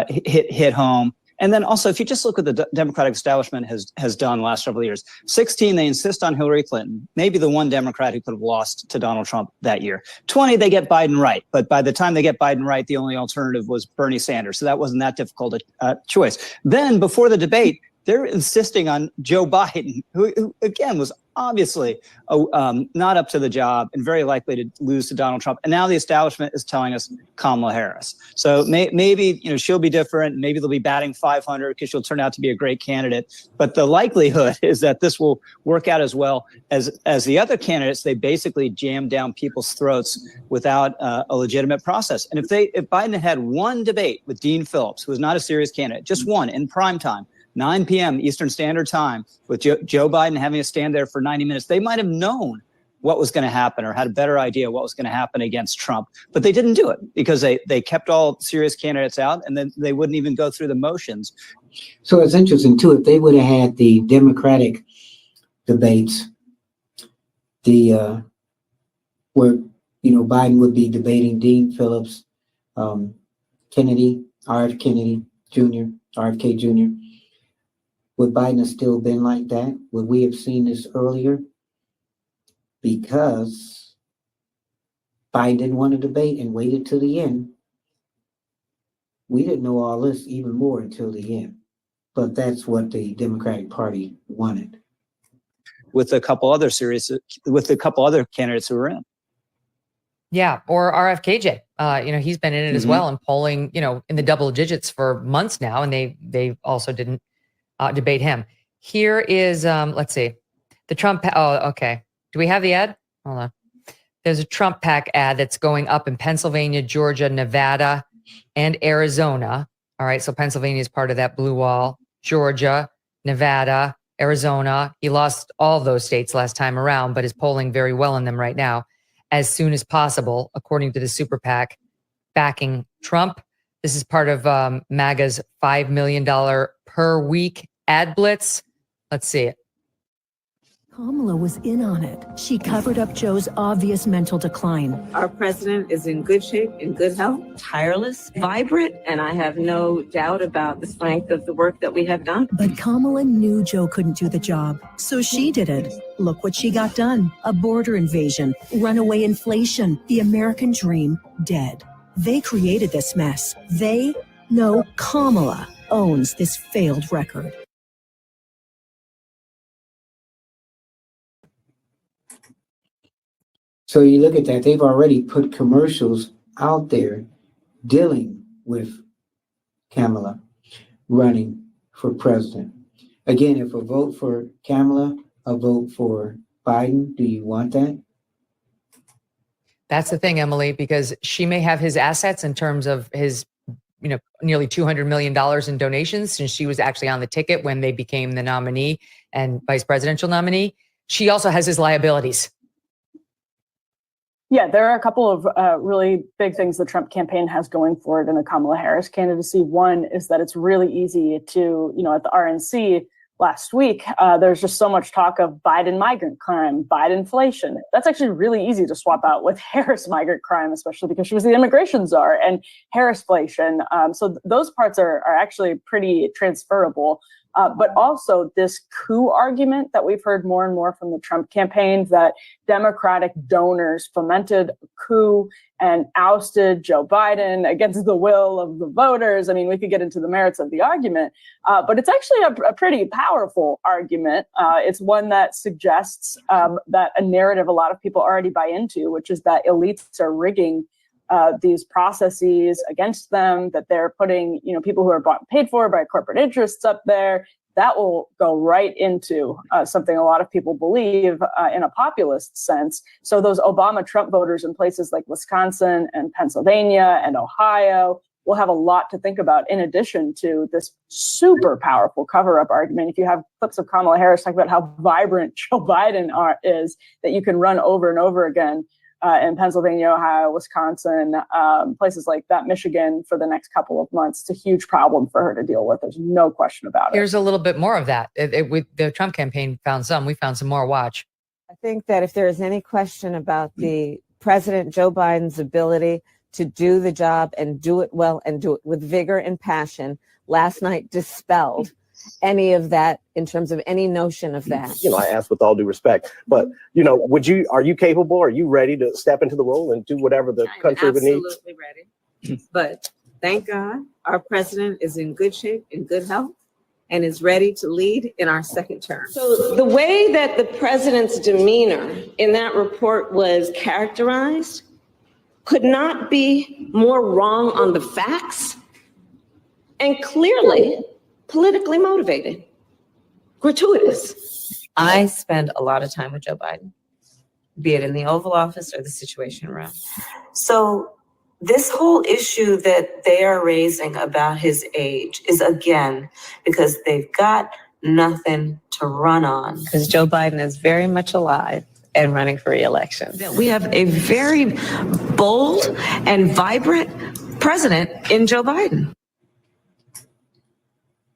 hit home. And then also, if you just look at the Democratic establishment has done the last several years, 16, they insist on Hillary Clinton, maybe the one Democrat who could have lost to Donald Trump that year. 20, they get Biden right. But by the time they get Biden right, the only alternative was Bernie Sanders. So that wasn't that difficult a choice. Then before the debate, they're insisting on Joe Biden, who again was obviously not up to the job and very likely to lose to Donald Trump. And now the establishment is telling us Kamala Harris. So maybe she'll be different. Maybe they'll be batting 500 because she'll turn out to be a great candidate. But the likelihood is that this will work out as well as the other candidates. They basically jam down people's throats without a legitimate process. And if Biden had one debate with Dean Phillips, who was not a serious candidate, just one in prime time, 9 p.m. Eastern Standard Time, with Joe Biden having to stand there for 90 minutes, they might have known what was going to happen or had a better idea what was going to happen against Trump. But they didn't do it because they kept all serious candidates out, and then they wouldn't even go through the motions. So it's interesting too, if they would have had the Democratic debates, where, Biden would be debating Dean Phillips, Kennedy, RFK Jr. Would Biden have still been like that? Would we have seen this earlier? Because Biden didn't want to debate and waited till the end. We didn't know all this even more until the end. But that's what the Democratic Party wanted. With a couple other candidates who were in. Yeah, or RFKJ. He's been in it as well and polling, in the double digits for months now, and they also didn't debate him. Here is, let's see, the Trump. Oh, okay. Do we have the ad? Hold on. There's a Trump PAC ad that's going up in Pennsylvania, Georgia, Nevada, and Arizona. All right, so Pennsylvania is part of that blue wall. Georgia, Nevada, Arizona. He lost all those states last time around, but is polling very well in them right now. As soon as possible, according to the super PAC backing Trump. This is part of MAGA's $5 million per week ad blitz. Let's see it. Kamala was in on it. She covered up Joe's obvious mental decline. Our president is in good shape, in good health, tireless, vibrant, and I have no doubt about the strength of the work that we have done. But Kamala knew Joe couldn't do the job, so she did it. Look what she got done. A border invasion, runaway inflation, the American dream dead. They created this mess. Kamala owns this failed record. So you look at that, they've already put commercials out there dealing with Kamala running for president. Again, if a vote for Kamala, a vote for Biden, do you want that? That's the thing, Emily, because she may have his assets in terms of his, nearly $200 million in donations since she was actually on the ticket when they became the nominee and vice presidential nominee. She also has his liabilities. Yeah, there are a couple of really big things the Trump campaign has going for it in the Kamala Harris candidacy. One is that it's really easy to, at the RNC last week, there's just so much talk of Biden migrant crime, Biden inflation. That's actually really easy to swap out with Harris migrant crime, especially because she was the immigration czar, and Harrisflation. So those parts are actually pretty transferable. But also this coup argument that we've heard more and more from the Trump campaign, that Democratic donors fomented a coup and ousted Joe Biden against the will of the voters. I mean, we could get into the merits of the argument, but it's actually a pretty powerful argument. It's one that suggests that a narrative a lot of people already buy into, which is that elites are rigging these processes against them, that they're putting, people who are bought and paid for by corporate interests up there. That will go right into something a lot of people believe in a populist sense. So those Obama-Trump voters in places like Wisconsin and Pennsylvania and Ohio will have a lot to think about, in addition to this super powerful cover-up argument. If you have clips of Kamala Harris talking about how vibrant Joe Biden is, that you can run over and over again in Pennsylvania, Ohio, Wisconsin, places like that, Michigan, for the next couple of months. It's a huge problem for her to deal with. There's no question about it. Here's a little bit more of that. The Trump campaign found some. We found some more. Watch. I think that if there is any question about the President Joe Biden's ability to do the job and do it well and do it with vigor and passion, last night dispelled any of that in terms of any notion of that. I ask with all due respect, but are you capable? Are you ready to step into the role and do whatever the country would need? Absolutely ready. But thank God our president is in good shape, in good health, and is ready to lead in our second term. So the way that the president's demeanor in that report was characterized could not be more wrong on the facts, and clearly politically motivated, gratuitous. I spend a lot of time with Joe Biden, be it in the Oval Office or the Situation Room. So this whole issue that they are raising about his age is, again, because they've got nothing to run on. Because Joe Biden is very much alive and running for re-election. We have a very bold and vibrant president in Joe Biden.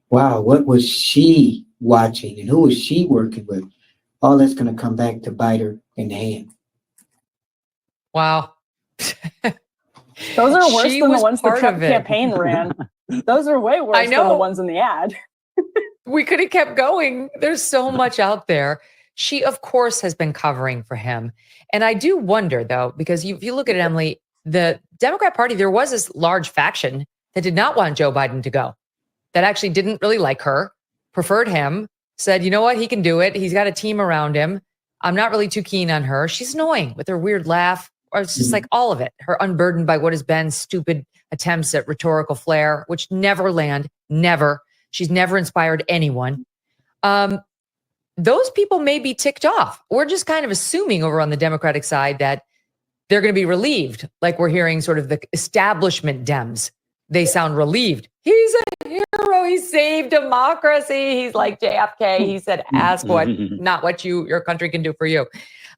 Wow, what was she watching and who was she working with? All that's going to come back to bite her in the hand. Wow. Those are worse She than the was ones the part Trump of it. campaign ran. Those are way worse than the ones in the ad. We could have kept going. There's so much out there. She, of course, has been covering for him. And I do wonder, though, because if you look at it, Emily, the Democrat Party, there was this large faction that did not want Joe Biden to go, that actually didn't really like her, preferred him, said, you know what, he can do it. He's got a team around him. I'm not really too keen on her. She's annoying with her weird laugh, or it's just like all of it. Her unburdened by what has been stupid attempts at rhetorical flair, which never land, never. She's never inspired anyone. Those people may be ticked off. We're just kind of assuming over on the Democratic side that they're going to be relieved, like we're hearing sort of the establishment Dems. They sound relieved. He's a hero. He saved democracy. He's like JFK. He said, ask what, not what your country can do for you.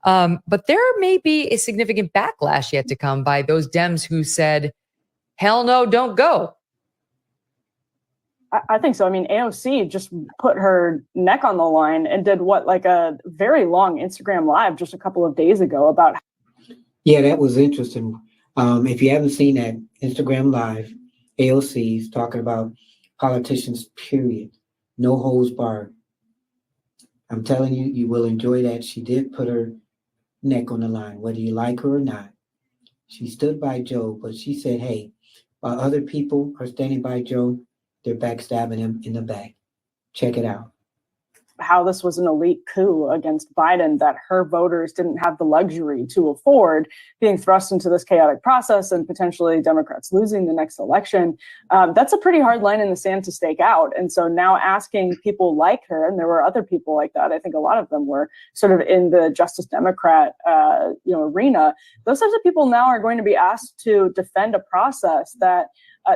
But there may be a significant backlash yet to come by those Dems who said, hell no, don't go. I think so. I mean, AOC just put her neck on the line and did like a very long Instagram live just a couple of days ago about. Yeah, that was interesting. If you haven't seen that Instagram live, AOC's talking about politicians, period. No holds barred. I'm telling you, you will enjoy that. She did put her neck on the line, whether you like her or not. She stood by Joe, but she said, hey, while other people are standing by Joe, they're backstabbing him in the back. Check it out. How this was an elite coup against Biden, that her voters didn't have the luxury to afford being thrust into this chaotic process and potentially Democrats losing the next election. That's a pretty hard line in the sand to stake out. And so now asking people like her, and there were other people like that, I think a lot of them were sort of in the Justice Democrat arena. Those types of people now are going to be asked to defend a process that,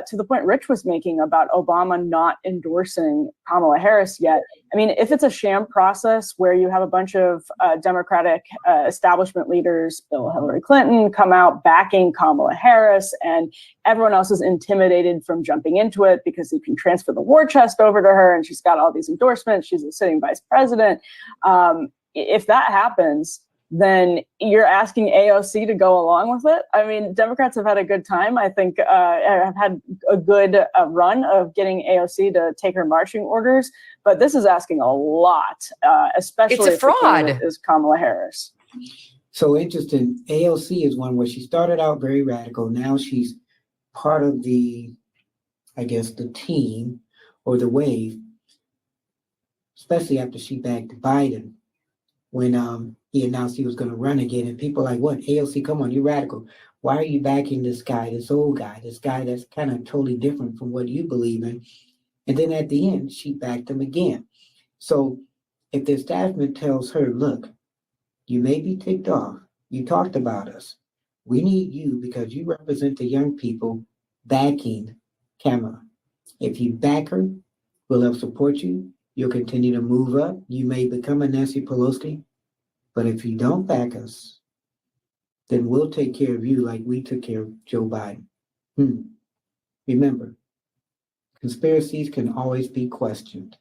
to the point Rich was making about Obama not endorsing Kamala Harris yet. I mean, if it's a sham process where you have a bunch of Democratic establishment leaders, Bill Hillary Clinton, come out backing Kamala Harris, and everyone else is intimidated from jumping into it because you can transfer the war chest over to her and she's got all these endorsements, she's a sitting vice president. If that happens, then you're asking AOC to go along with it. I mean, Democrats have had a good time. I think have had a good run of getting AOC to take her marching orders, but this is asking a lot, especially it's a fraud. If is Kamala Harris. So interesting. AOC is one where she started out very radical. Now she's part of the, I guess, the team or the wave, especially after she backed Biden when he announced he was going to run again. And people are like, what? AOC, come on, you're radical. Why are you backing this guy, this old guy, this guy that's kind of totally different from what you believe in? And then at the end, she backed him again. So if the establishment tells her, look, you may be ticked off. You talked about us. We need you because you represent the young people backing Kamala. If you back her, we'll help support you. You'll continue to move up. You may become a Nancy Pelosi. But if you don't back us, then we'll take care of you like we took care of Joe Biden. Remember, conspiracies can always be questioned.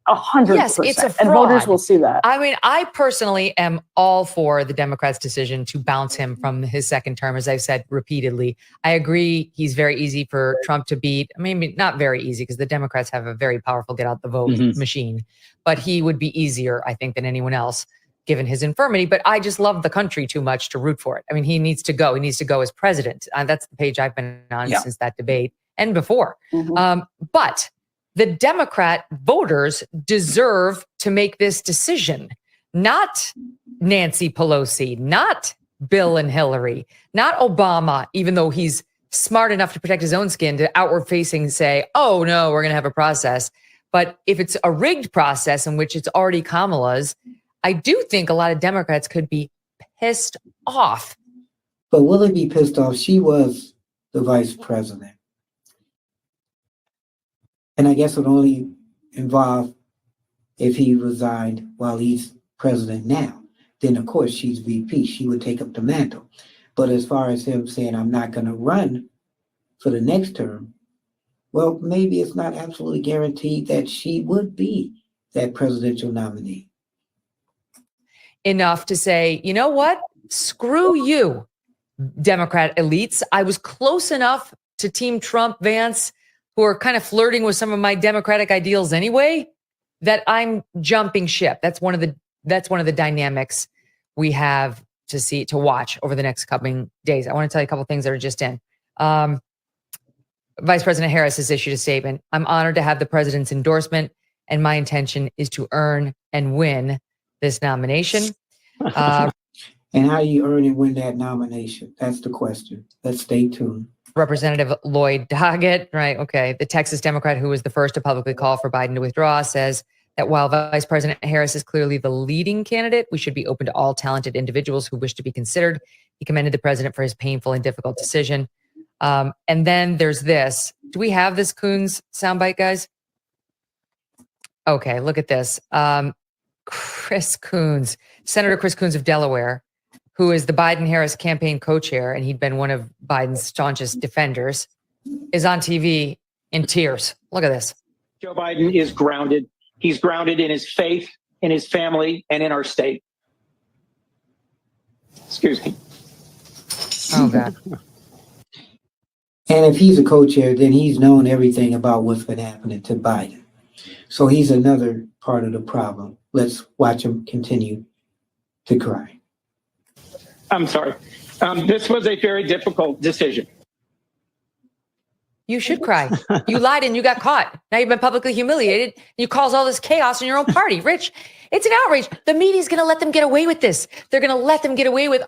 100%. Yes, it's a fraud. And voters will see that. I mean, I personally am all for the Democrats' decision to bounce him from his second term, as I've said repeatedly. I agree he's very easy for Trump to beat. I mean, not very easy because the Democrats have a very powerful get out the vote machine, but he would be easier, I think, than anyone else given his infirmity. But I just love the country too much to root for it. I mean, he needs to go. He needs to go as president. That's the page I've been on since that debate and before. But the Democrat voters deserve to make this decision, not Nancy Pelosi, not Bill and Hillary, not Obama, even though he's smart enough to protect his own skin to outward facing say, oh no, we're going to have a process. But if it's a rigged process in which it's already Kamala's, I do think a lot of Democrats could be pissed off. But will they be pissed off? She was the vice president. And I guess it would only involve if he resigned while he's president now. then of course she's VP. She would take up the mantle. But as far as him saying, I'm not going to run for the next term, well, maybe it's not absolutely guaranteed that she would be that presidential nominee. Enough to say, you know what? Screw you, Democrat elites. I was close enough to Team Trump, Vance, who are kind of flirting with some of my Democratic ideals anyway, that I'm jumping ship. That's one of the dynamics we have to watch over the next coming days. I want to tell you a couple things that are just in. Vice President Harris has issued a statement. I'm honored to have the president's endorsement, and my intention is to earn and win this nomination. And how do you earn and win that nomination? That's the question. Let's stay tuned. Representative Lloyd Doggett, right? Okay. The Texas Democrat who was the first to publicly call for Biden to withdraw says that while Vice President Harris is clearly the leading candidate, we should be open to all talented individuals who wish to be considered. He commended the president for his painful and difficult decision. And then there's this. Do we have this Coons soundbite, guys? Okay, look at this. Chris Coons, Senator Chris Coons of Delaware, who is the Biden-Harris campaign co-chair, and he'd been one of Biden's staunchest defenders, is on TV in tears. Look at this. Joe Biden is grounded. He's grounded in his faith, in his family, and in our state. Excuse me. Oh, God. And if he's a co-chair, then he's known everything about what's been happening to Biden. So he's another part of the problem. Let's watch him continue to cry. I'm sorry. This was a very difficult decision. You should cry. You lied and you got caught. Now you've been publicly humiliated. You caused all this chaos in your own party. Rich, it's an outrage. The media's going to let them get away with this. They're going to let them get away with,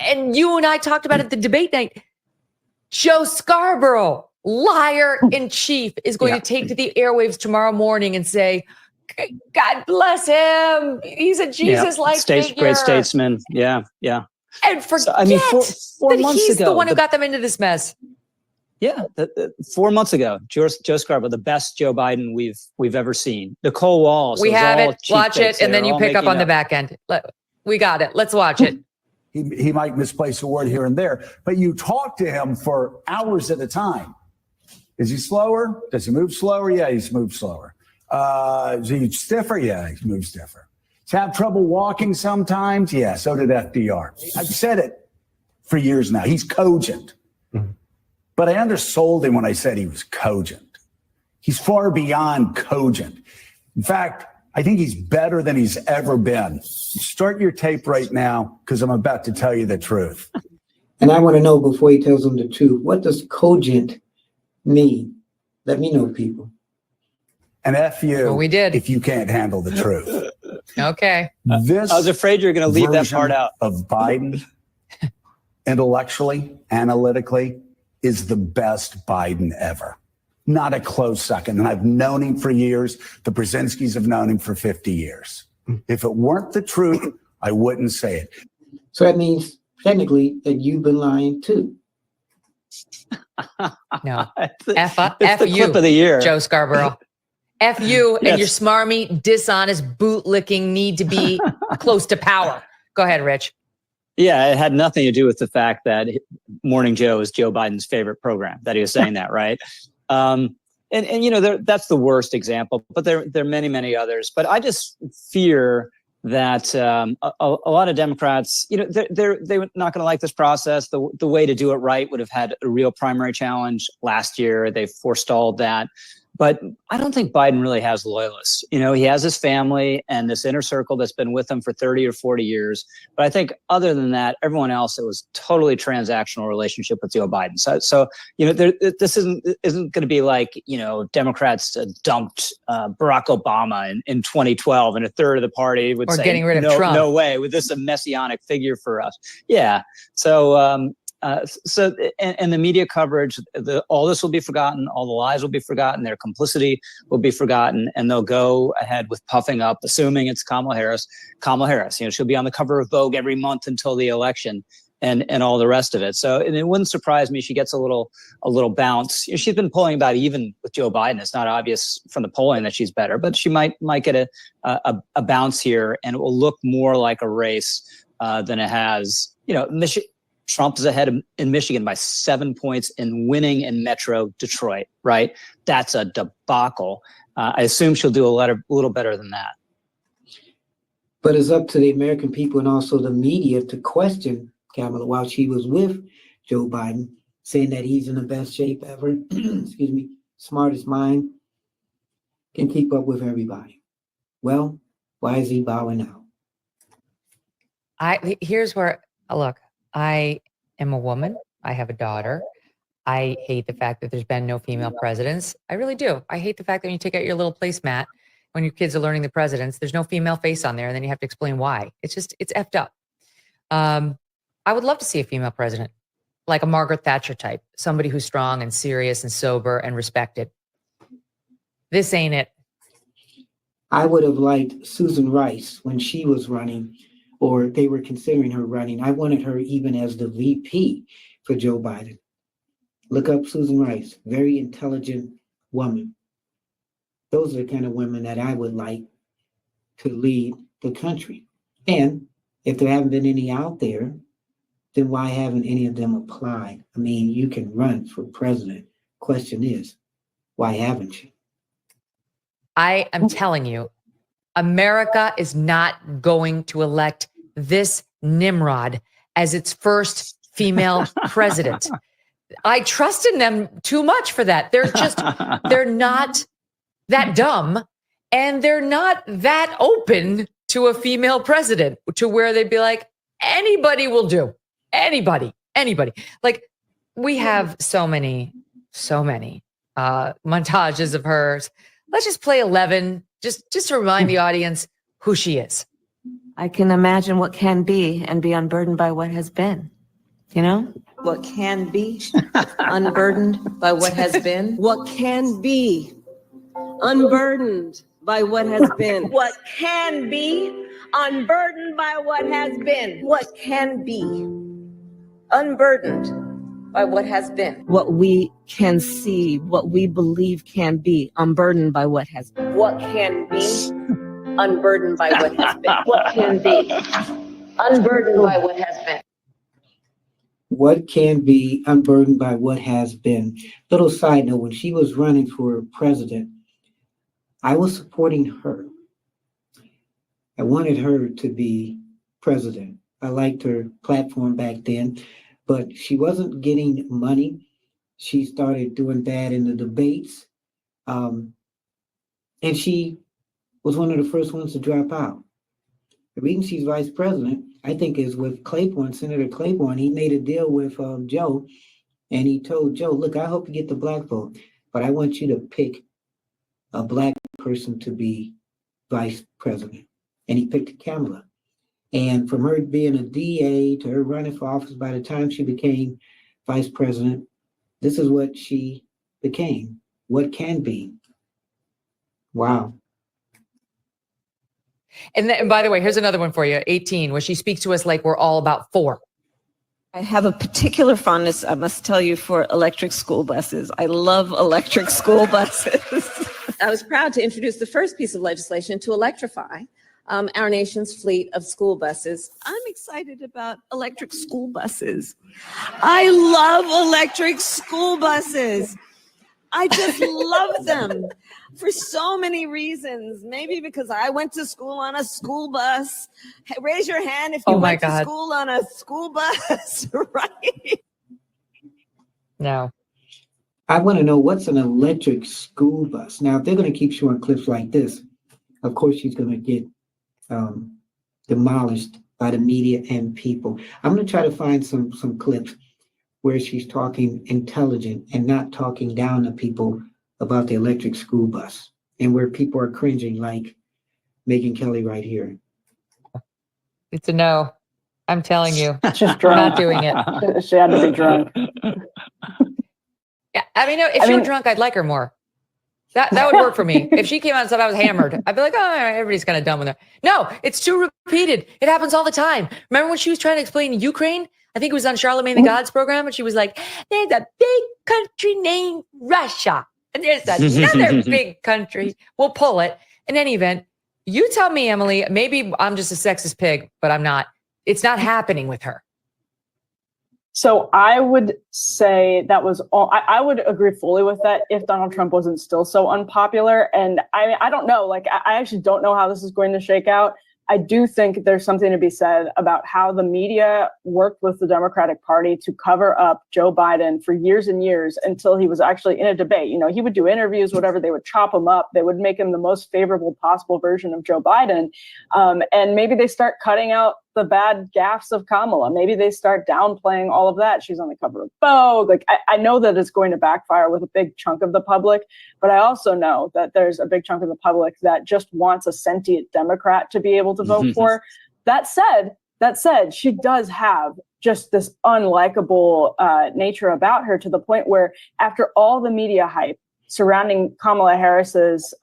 and you and I talked about it at the debate night. Joe Scarborough, liar in chief, is going to take to the airwaves tomorrow morning and say, God bless him. He's a Jesus-like figure. Great statesman. Yeah. And forget four that months he's ago, the one who got them into this mess. Yeah, 4 months ago, Joe Scarborough, the best Joe Biden we've ever seen. Nicole Walsh. We have it. Watch it, and then you pick up on the back end. We got it. Let's watch it. He might misplace a word here and there, but you talk to him for hours at a time. Is he slower? Does he move slower? Yeah, he's moved slower. Is he stiffer? Yeah, he moves stiffer. Does he have trouble walking sometimes? Yeah, so did FDR. I've said it for years now. He's cogent. Mm-hmm. But I undersold him when I said he was cogent. He's far beyond cogent. In fact, I think he's better than he's ever been. Start your tape right now, because I'm about to tell you the truth. And I want to know, before he tells them the truth, what does cogent mean? Let me know, people. And F you, well, we did. If you can't handle the truth. Okay. I was afraid you were going to leave that part out. Of Biden, intellectually, analytically, is the best Biden ever. Not a close second. And I've known him for years. The Brzezinskis have known him for 50 years. If it weren't the truth, I wouldn't say it. So that means technically that you've been lying too. No. It's F the you, clip of the year. Joe Scarborough. F you and your smarmy, dishonest, bootlicking need to be close to power. Go ahead, Rich. Yeah, it had nothing to do with the fact that Morning Joe is Joe Biden's favorite program, that he was saying that, right? And you know, that's the worst example, but there are many, many others. But I just fear that a lot of Democrats, you know, they're not going to like this process. The way to do it right would have had a real primary challenge last year. They forestalled that. But I don't think Biden really has loyalists. You know, he has his family and this inner circle that's been with him for 30 or 40 years. But I think other than that, everyone else, it was totally transactional relationship with Joe Biden. So you know, this isn't going to be like, you know, Democrats dumped Barack Obama in 2012, and a third of the party would say, getting rid of Trump. No way, with this a messianic figure for us. Yeah. So and the media coverage, all this will be forgotten. All the lies will be forgotten. Their complicity will be forgotten, and they'll go ahead with puffing up, assuming it's Kamala Harris. Kamala Harris, you know, she'll be on the cover of Vogue every month until the election. and all the rest of it. So and it wouldn't surprise me. She gets a little bounce. She's been polling about even with Joe Biden. It's not obvious from the polling that she's better, but she might get a bounce here, and it will look more like a race than it has. Trump is ahead in Michigan by 7 points and winning in Metro Detroit. Right, that's a debacle. I assume she'll do a little better than that. But it's up to the American people and also the media to question Kamala while she was with Joe Biden, saying that he's in the best shape ever. Excuse me, smartest mind, can keep up with everybody. Well, why is he bowing out? Here's where, look, I am a woman. I have a daughter. I hate the fact that there's been no female presidents. I really do. I hate the fact that when you take out your little placemat, when your kids are learning the presidents, there's no female face on there, and then you have to explain why. It's effed up. I would love to see a female president, like a Margaret Thatcher type, somebody who's strong and serious and sober and respected. This ain't it. I would have liked Susan Rice when she was running, or they were considering her running. I wanted her even as the VP for Joe Biden. Look up Susan Rice, very intelligent woman. Those are the kind of women that I would like to lead the country. And if there haven't been any out there, then why haven't any of them applied? I mean, you can run for president. Question is, why haven't you? I am telling you, America is not going to elect this Nimrod as its first female president. I trust in them too much for that. They're not that dumb, and they're not that open to a female president, to where they'd be like, anybody will do. Anybody. Like, we have so many montages of hers. Let's just play 11, just to remind the audience who she is. I can imagine what can be and be unburdened by what has been. You know, what can be unburdened by what has been. What can be unburdened by what has been. What can be unburdened by what has been. What can be unburdened by what has been. What we can see, what we believe can be unburdened by what has been. What can be unburdened by what has been. What can be unburdened by what has been. What can be unburdened by what has been. Little side note, when she was running for president, I was supporting her. I wanted her to be president. I liked her platform back then, but she wasn't getting money. She started doing bad in the debates. And she was one of the first ones to drop out. The reason she's vice president, I think, is with Claiborne, Senator Claiborne. He made a deal with Joe, and he told Joe, look, I hope you get the black vote, but I want you to pick a black person to be vice president. And he picked Kamala. And from her being a DA to her running for office, by the time she became vice president, this is what she became. What can be. Wow. And by the way, here's another one for you. 18, where she speaks to us like we're all about 4. I have a particular fondness, I must tell you, for electric school buses. I love electric school buses. I was proud to introduce the first piece of legislation to electrify our nation's fleet of school buses. I'm excited about electric school buses. I love electric school buses. I just love them for so many reasons. Maybe because I went to school on a school bus. Hey, raise your hand if you went to school on a school bus, right? No. I want to know, what's an electric school bus? Now, if they're going to keep showing clips like this, of course she's going to get demolished by the media and people. I'm going to try to find some clips where she's talking intelligent and not talking down to people about the electric school bus, and where people are cringing like Megyn Kelly right here. It's a no. I'm telling you. She's We're drunk. not doing it. She had to be drunk. Yeah, I mean, if she were drunk, I'd like her more. That would work for me. If she came out and said I was hammered, I'd be like, oh, everybody's kind of dumb with her. No, it's too repeated. It happens all the time. Remember when she was trying to explain Ukraine? I think it was on Charlemagne the God's program, and she was like, there's a big country named Russia, and there's another big country. We'll pull it. In any event, you tell me, Emily, maybe I'm just a sexist pig, but I'm not. It's not happening with her. So I would say that was all. I would agree fully with that if Donald Trump wasn't still so unpopular. And I don't know, like, I actually don't know how this is going to shake out. I do think there's something to be said about how the media worked with the Democratic Party to cover up Joe Biden for years and years until he was actually in a debate. You know, he would do interviews, whatever, they would chop him up. They would make him the most favorable possible version of Joe Biden. And maybe they start cutting out the bad gaffes of Kamala. Maybe they start downplaying all of that. She's on the cover of Vogue. Like, I know that it's going to backfire with a big chunk of the public, but I also know that there's a big chunk of the public that just wants a sentient Democrat to be able to vote for. That said, she does have just this unlikable nature about her, to the point where after all the media hype surrounding Kamala Harris's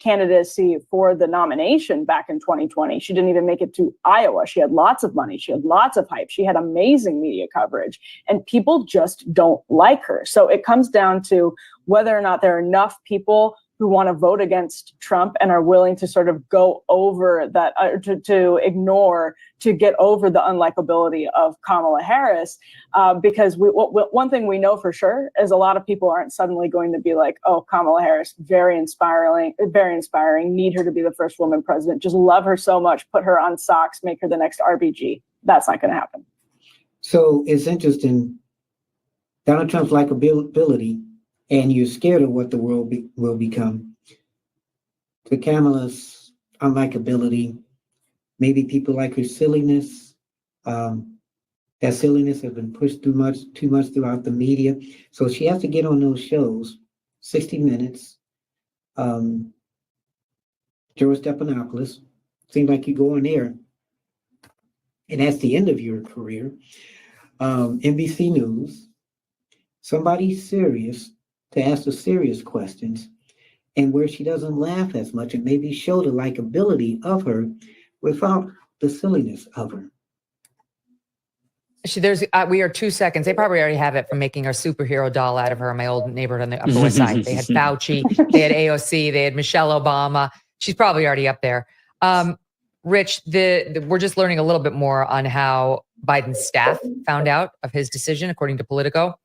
candidacy for the nomination back in 2020. She didn't even make it to Iowa. She had lots of money. She had lots of hype. She had amazing media coverage, and people just don't like her. So it comes down to whether or not there are enough people who want to vote against Trump and are willing to sort of go over that, to get over the unlikability of Kamala Harris. Because one thing we know for sure is a lot of people aren't suddenly going to be like, oh, Kamala Harris, very inspiring, need her to be the first woman president, just love her so much, put her on socks, make her the next RBG. That's not going to happen. So it's interesting, Donald Trump's likability, and you're scared of what the world will become. To Kamala's unlikability, maybe people like her silliness. That silliness has been pushed too much throughout the media. So she has to get on those shows, 60 Minutes, George Stephanopoulos. Seems like you go in there, and that's the end of your career. NBC News, somebody serious, to ask the serious questions, and where she doesn't laugh as much and maybe show the likability of her without the silliness of her. We are 2 seconds. They probably already have it from making our superhero doll out of her in my old neighborhood on the Upper West Side. They had Fauci, they had AOC, they had Michelle Obama. She's probably already up there. Rich, we're just learning a little bit more on how Biden's staff found out of his decision, according to Politico.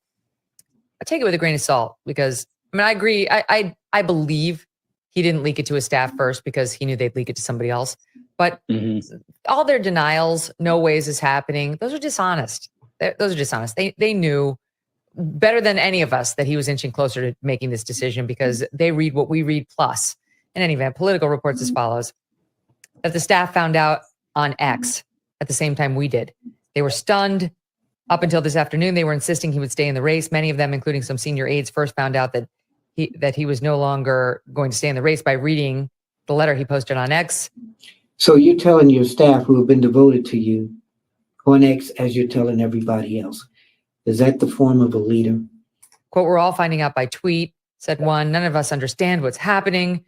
I take it with a grain of salt, because I agree. I believe he didn't leak it to his staff first because he knew they'd leak it to somebody else. But all their denials, no ways is happening, those are dishonest. Those are dishonest. They knew better than any of us that he was inching closer to making this decision, because they read what we read plus. In any event, Politico reports as follows: that the staff found out on X at the same time we did. They were stunned. Up until this afternoon, they were insisting he would stay in the race. Many of them, including some senior aides, first found out that he was no longer going to stay in the race by reading the letter he posted on X. So you're telling your staff, who have been devoted to you on X, as you're telling everybody else. Is that the form of a leader? Quote, we're all finding out by tweet, said one. None of us understand what's happening.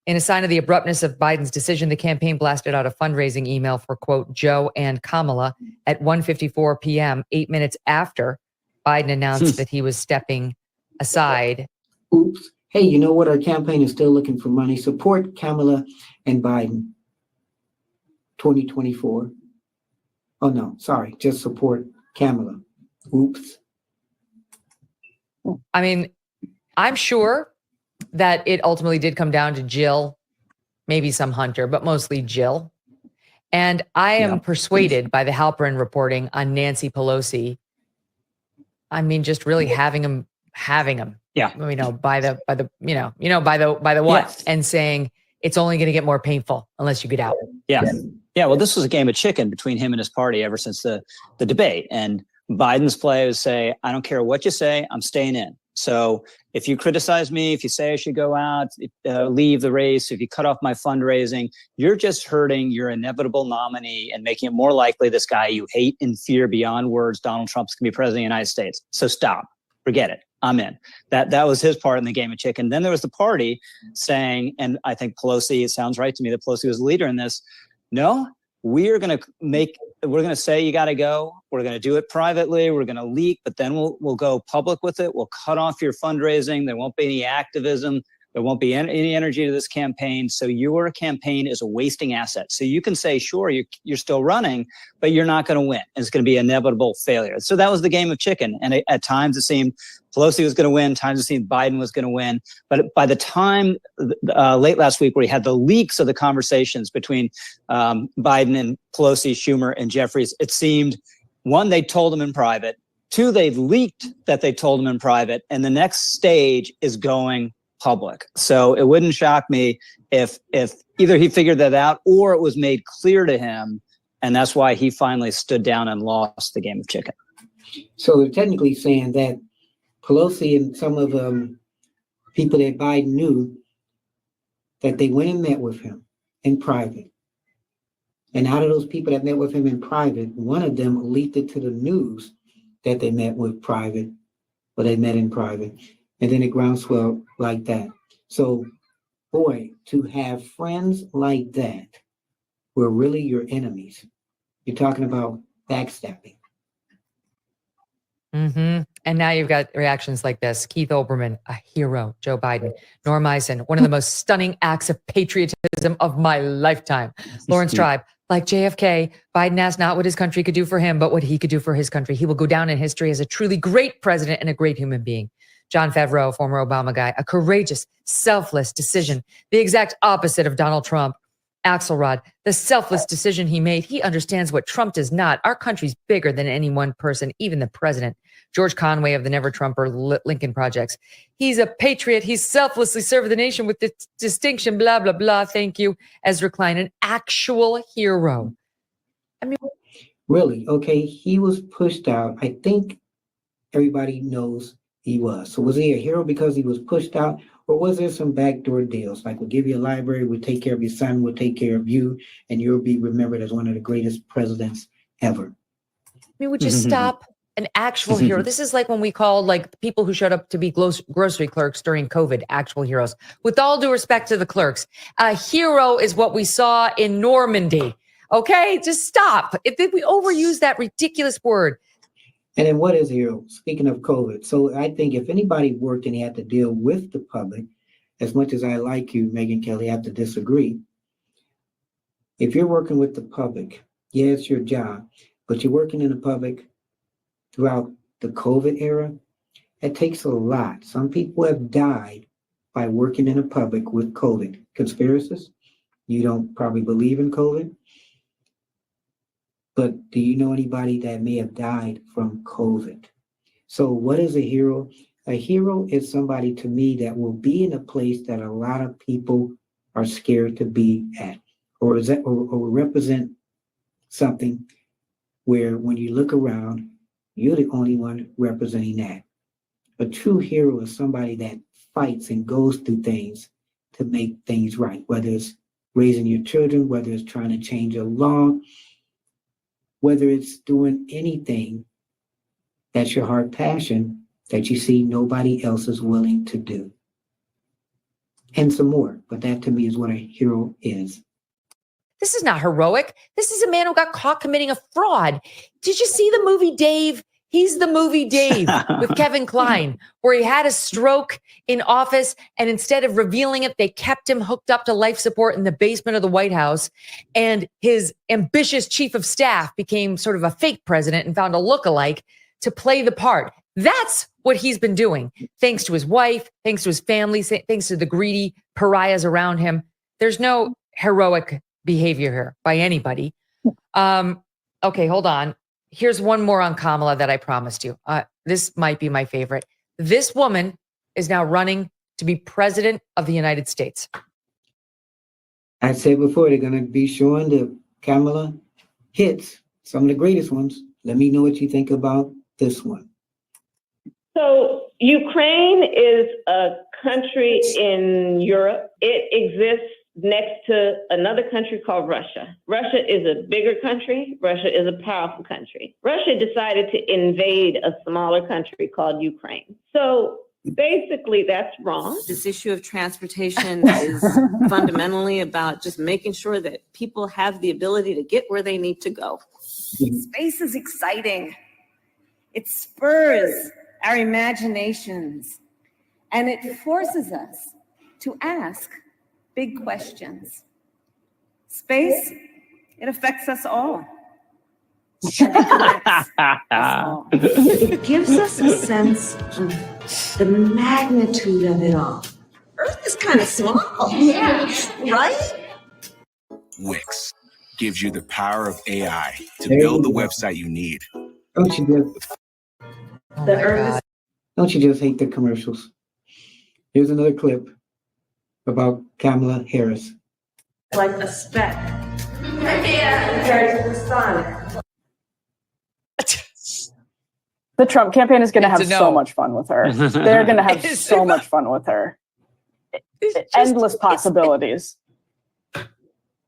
In a sign of the abruptness of Biden's decision, the campaign blasted out a fundraising email for, quote, Joe and Kamala at 1:54 p.m., 8 minutes after Biden announced that he was stepping aside. Oops. Hey, you know what? Our campaign is still looking for money. Support Kamala and Biden 2024. Oh, no, sorry. Just support Kamala. Oops. I mean, I'm sure that it ultimately did come down to Jill, maybe some Hunter, but mostly Jill. And I am persuaded by the Halperin reporting on Nancy Pelosi. I mean, just really having him. Yeah. By the what, Yeah. and saying it's only going to get more painful unless you get out. Yeah. Yeah. Well, this was a game of chicken between him and his party ever since the debate. And Biden's play was say, I don't care what you say, I'm staying in. So if you criticize me, if you say I should go out, leave the race, if you cut off my fundraising, you're just hurting your inevitable nominee and making it more likely this guy you hate and fear beyond words, Donald Trump's going to be president of the United States. So stop, forget it. I'm in. That was his part in the game of chicken. Then there was the party saying, and I think Pelosi, it sounds right to me that Pelosi was the leader in this. No, we're going to say you got to go. We're going to do it privately. We're going to leak, but then we'll go public with it. We'll cut off your fundraising. There won't be any activism. There won't be any energy to this campaign. So your campaign is a wasting asset. So you can say, sure, you're still running, but you're not going to win. It's going to be inevitable failure. So that was the game of chicken. And at times it seemed Pelosi was going to win. Times it seemed Biden was going to win. But by the time late last week, where he had the leaks of the conversations between Biden and Pelosi, Schumer, and Jeffries, it seemed, one, they told him in private. Two, they leaked that they told him in private. And the next stage is going public. So it wouldn't shock me if either he figured that out or it was made clear to him, and that's why he finally stood down and lost the game of chicken. So they're technically saying that Pelosi and some of people that Biden knew, that they went and met with him in private. And out of those people that met with him in private, one of them leaked it to the news that they met with private, or they met in private. And then it groundswell like that. So, boy, to have friends like that who are really your enemies, you're talking about backstabbing. Mm-hmm. And now you've got reactions like this. Keith Olbermann, a hero. Joe Biden. Norm Eisen, one of the most stunning acts of patriotism of my lifetime. Lawrence Tribe, like JFK, Biden asked not what his country could do for him, but what he could do for his country. He will go down in history as a truly great president and a great human being. John Favreau, former Obama guy, a courageous, selfless decision, the exact opposite of Donald Trump. Axelrod, the selfless decision he made. He understands what Trump does not. Our country's bigger than any one person, even the president. George Conway of the Never Trumper Lincoln Projects. He's a patriot. He's selflessly served the nation with distinction, blah, blah, blah. Thank you. Ezra Klein, an actual hero. I mean, really? Okay, he was pushed out. I think everybody knows he was. So was he a hero because he was pushed out? Or was there some backdoor deals? Like, we'll give you a library, we'll take care of your son, we'll take care of you, and you'll be remembered as one of the greatest presidents ever. I mean, would you stop? An actual hero. This is like when we called like the people who showed up to be grocery clerks during COVID, actual heroes. With all due respect to the clerks, a hero is what we saw in Normandy. Okay, just stop. If we overuse that ridiculous word. And then what is a hero? Speaking of COVID. So I think if anybody worked and he had to deal with the public, as much as I like you, Megyn Kelly, I have to disagree. If you're working with the public, yeah, it's your job, but you're working in the public throughout the COVID era, it takes a lot. Some people have died by working in the public with COVID. Conspiracists, you don't probably believe in COVID, but do you know anybody that may have died from COVID? So what is a hero? A hero is somebody, to me, that will be in a place that a lot of people are scared to be at, or represent something where when you look around, you're the only one representing that. A true hero is somebody that fights and goes through things to make things right, whether it's raising your children, whether it's trying to change a law, whether it's doing anything that's your heart passion that you see nobody else is willing to do. And some more, but that to me is what a hero is. This is not heroic. This is a man who got caught committing a fraud. Did you see the movie Dave? He's the movie Dave with Kevin Kline, where he had a stroke in office, and instead of revealing it, they kept him hooked up to life support in the basement of the White House. And his ambitious chief of staff became sort of a fake president and found a lookalike to play the part. That's what he's been doing, thanks to his wife, thanks to his family, thanks to the greedy pariahs around him. There's no heroic behavior here by anybody. Okay, hold on. Here's one more on Kamala that I promised you. This might be my favorite. This woman is now running to be president of the United States. I said before, they're going to be showing the Kamala hits, some of the greatest ones. Let me know what you think about this one. So Ukraine is a country in Europe. It exists next to another country called Russia. Russia is a bigger country. Russia is a powerful country. Russia decided to invade a smaller country called Ukraine. So Basically, that's wrong. This issue of transportation is fundamentally about just making sure that people have the ability to get where they need to go. Space is exciting. It spurs our imaginations, and it forces us to ask big questions. Space, it affects us all. And it connects us all. It gives us a sense of the magnitude of it all. Earth is kind of small. Yeah. Right? Wix gives you the power of AI to build the website you need. Don't you just, The Earth is don't you just hate the commercials? Here's another clip about Kamala Harris. like a speck. Yeah. Compared to the sun. The Trump campaign is going to have It's a so no. much fun with her. They're going to have It's so much fun with her. Endless possibilities.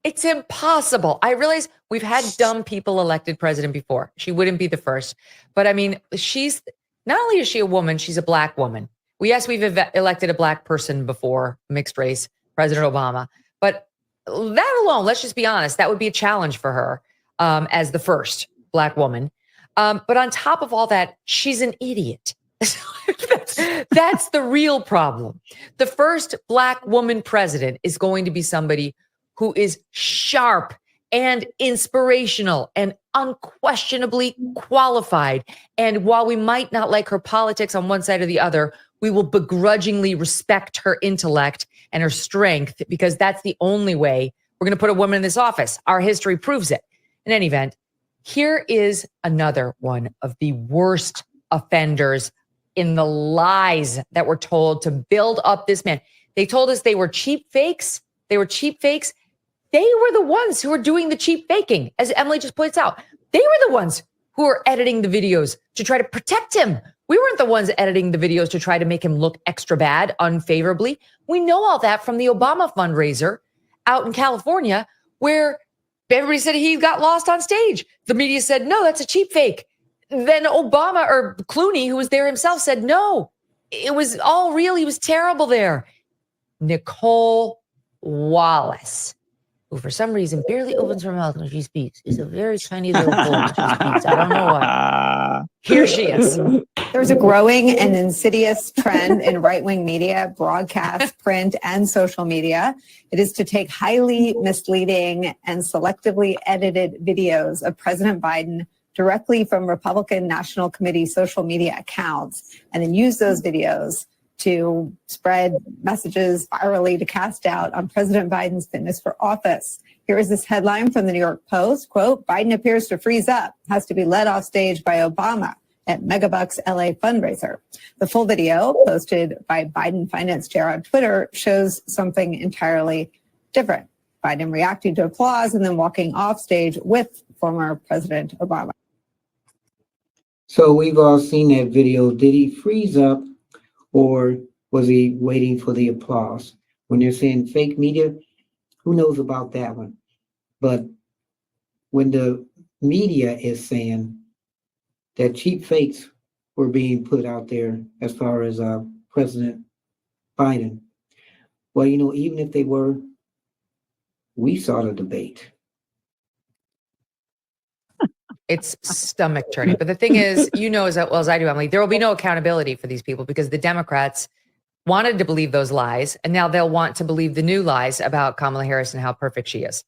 It's impossible. I realize we've had dumb people elected president before. She wouldn't be the first. But I mean, she's not only is she a woman, she's a black woman. Yes, we've elected a black person before, mixed race, President Obama. But that alone, let's just be honest, that would be a challenge for her as the first black woman. But on top of all that, she's an idiot. That's the real problem. The first black woman president is going to be somebody who is sharp and inspirational and unquestionably qualified. And while we might not like her politics on one side or the other, we will begrudgingly respect her intellect and her strength because that's the only way we're going to put a woman in this office. Our history proves it. In any event, here is another one of the worst offenders in the lies that were told to build up this man. They told us they were cheap fakes. They were cheap fakes. They were the ones who were doing the cheap faking, as Emily just points out. They were the ones who were editing the videos to try to protect him. We weren't the ones editing the videos to try to make him look extra bad, unfavorably. We know all that from the Obama fundraiser out in California, where everybody said he got lost on stage. The media said, no, that's a cheap fake. Then Obama or Clooney, who was there himself, said, no, it was all real. He was terrible there. Nicole Wallace, who for some reason barely opens her mouth when she speaks, is a very tiny little boy when she speaks. I don't know why. Here she is. There's a growing and insidious trend in right-wing media, broadcast, print, and social media. It is to take highly misleading and selectively edited videos of President Biden directly from Republican National Committee social media accounts and then use those videos to spread messages virally to cast doubt on President Biden's fitness for office. Here is this headline from the New York Post, quote, Biden appears to freeze up, has to be led off stage by Obama at Megabucks LA fundraiser. The full video posted by Biden finance chair on Twitter shows something entirely different. Biden reacting to applause and then walking off stage with former President Obama. So we've all seen that video. Did he freeze up or was he waiting for the applause? When they're saying fake media, who knows about that one? But when the media is saying that cheap fakes were being put out there as far as President Biden, well, you know, even if they were, we saw the debate. It's stomach churning. But the thing is, you know as well as I do, Emily, there will be no accountability for these people because the Democrats wanted to believe those lies, and now they'll want to believe the new lies about Kamala Harris and how perfect she is.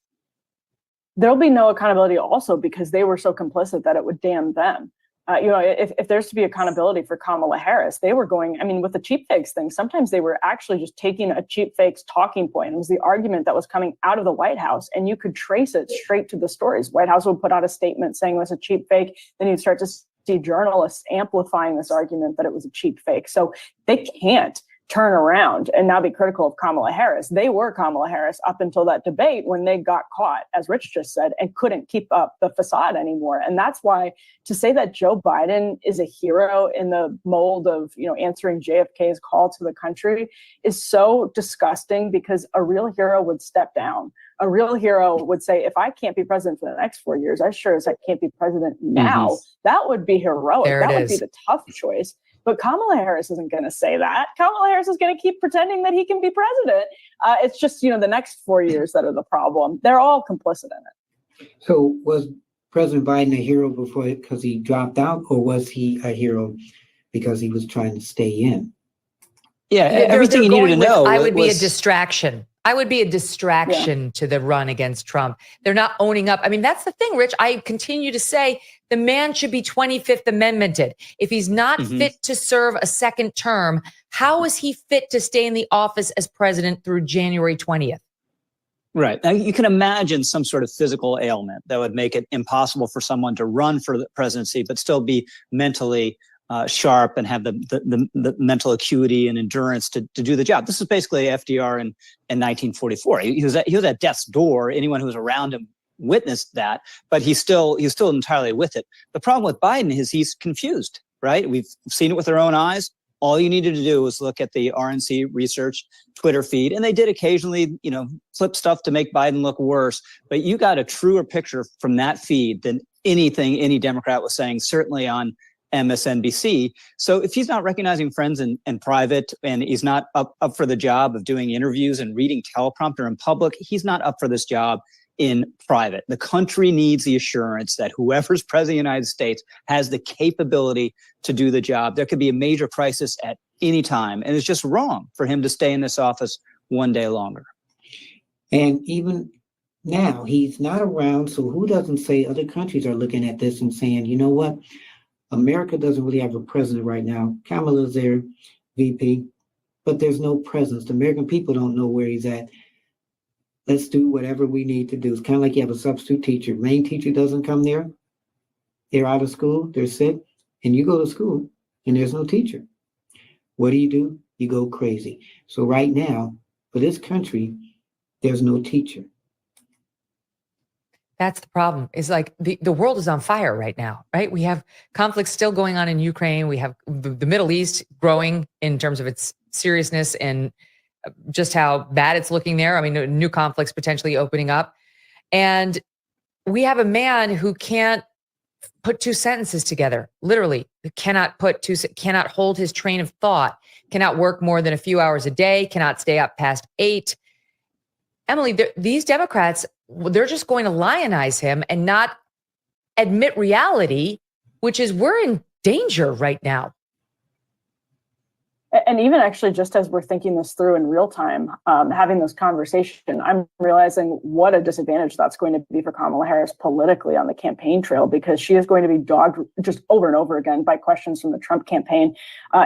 There'll be no accountability also because they were so complicit that it would damn them. If there's to be accountability for Kamala Harris, they were going, I mean, with the cheap fakes thing, sometimes they were actually just taking a cheap fakes talking point. It was the argument that was coming out of the White House, and you could trace it straight to the stories. White House would put out a statement saying it was a cheap fake. Then you'd start to see journalists amplifying this argument that it was a cheap fake. So they can't turn around and now be critical of Kamala Harris. They were Kamala Harris up until that debate when they got caught, as Rich just said, and couldn't keep up the facade anymore. And that's why to say that Joe Biden is a hero in the mold of, answering JFK's call to the country is so disgusting because a real hero would step down. A real hero would say, if I can't be president for the next 4 years, I sure as I can't be president now. That would be heroic. That would be the tough choice. But Kamala Harris isn't going to say that. Kamala Harris is going to keep pretending that he can be president. It's just, the next 4 years that are the problem. They're all complicit in it. So was President Biden a hero before because he dropped out, or was he a hero because he was trying to stay in? Yeah, everything you needed to know. I would be a distraction. I would be a distraction to the run against Trump. They're not owning up. I mean, that's the thing, Rich. I continue to say the man should be 25th Amendmented. If he's not fit to serve a second term, how is he fit to stay in the office as president through January 20th? Right. Now, you can imagine some sort of physical ailment that would make it impossible for someone to run for the presidency, but still be mentally sharp and have the mental acuity and endurance to do the job. This is basically FDR in 1944. He was at death's door. Anyone who was around him witnessed that, but he's still entirely with it. The problem with Biden is he's confused, right? We've seen it with our own eyes. All you needed to do was look at the RNC research Twitter feed, and they did occasionally, flip stuff to make Biden look worse. But you got a truer picture from that feed than anything any Democrat was saying, certainly on MSNBC. So if he's not recognizing friends in private, and he's not up for the job of doing interviews and reading teleprompter in public, he's not up for this job in private. The country needs the assurance that whoever's president of the United States has the capability to do the job. There could be a major crisis at any time, and it's just wrong for him to stay in this office one day longer. And even now, he's not around, so who doesn't say other countries are looking at this and saying, you know what? America doesn't really have a president right now. Kamala's there, VP, but there's no presence. The American people don't know where he's at. Let's do whatever we need to do. It's kind of like you have a substitute teacher. Main teacher doesn't come there. They're out of school. They're sick. And you go to school and there's no teacher. What do? You go crazy. So right now, for this country, there's no teacher. That's the problem. Is like the world is on fire right now, right? We have conflicts still going on in Ukraine. We have the Middle East growing in terms of its seriousness and just how bad it's looking there. I mean, new conflicts potentially opening up. And we have a man who can't put two sentences together, literally cannot hold his train of thought, cannot work more than a few hours a day, cannot stay up past 8. Emily, these Democrats, they're just going to lionize him and not admit reality, which is we're in danger right now. And even actually, just as we're thinking this through in real time, having this conversation, I'm realizing what a disadvantage that's going to be for Kamala Harris politically on the campaign trail, because she is going to be dogged just over and over again by questions from the Trump campaign.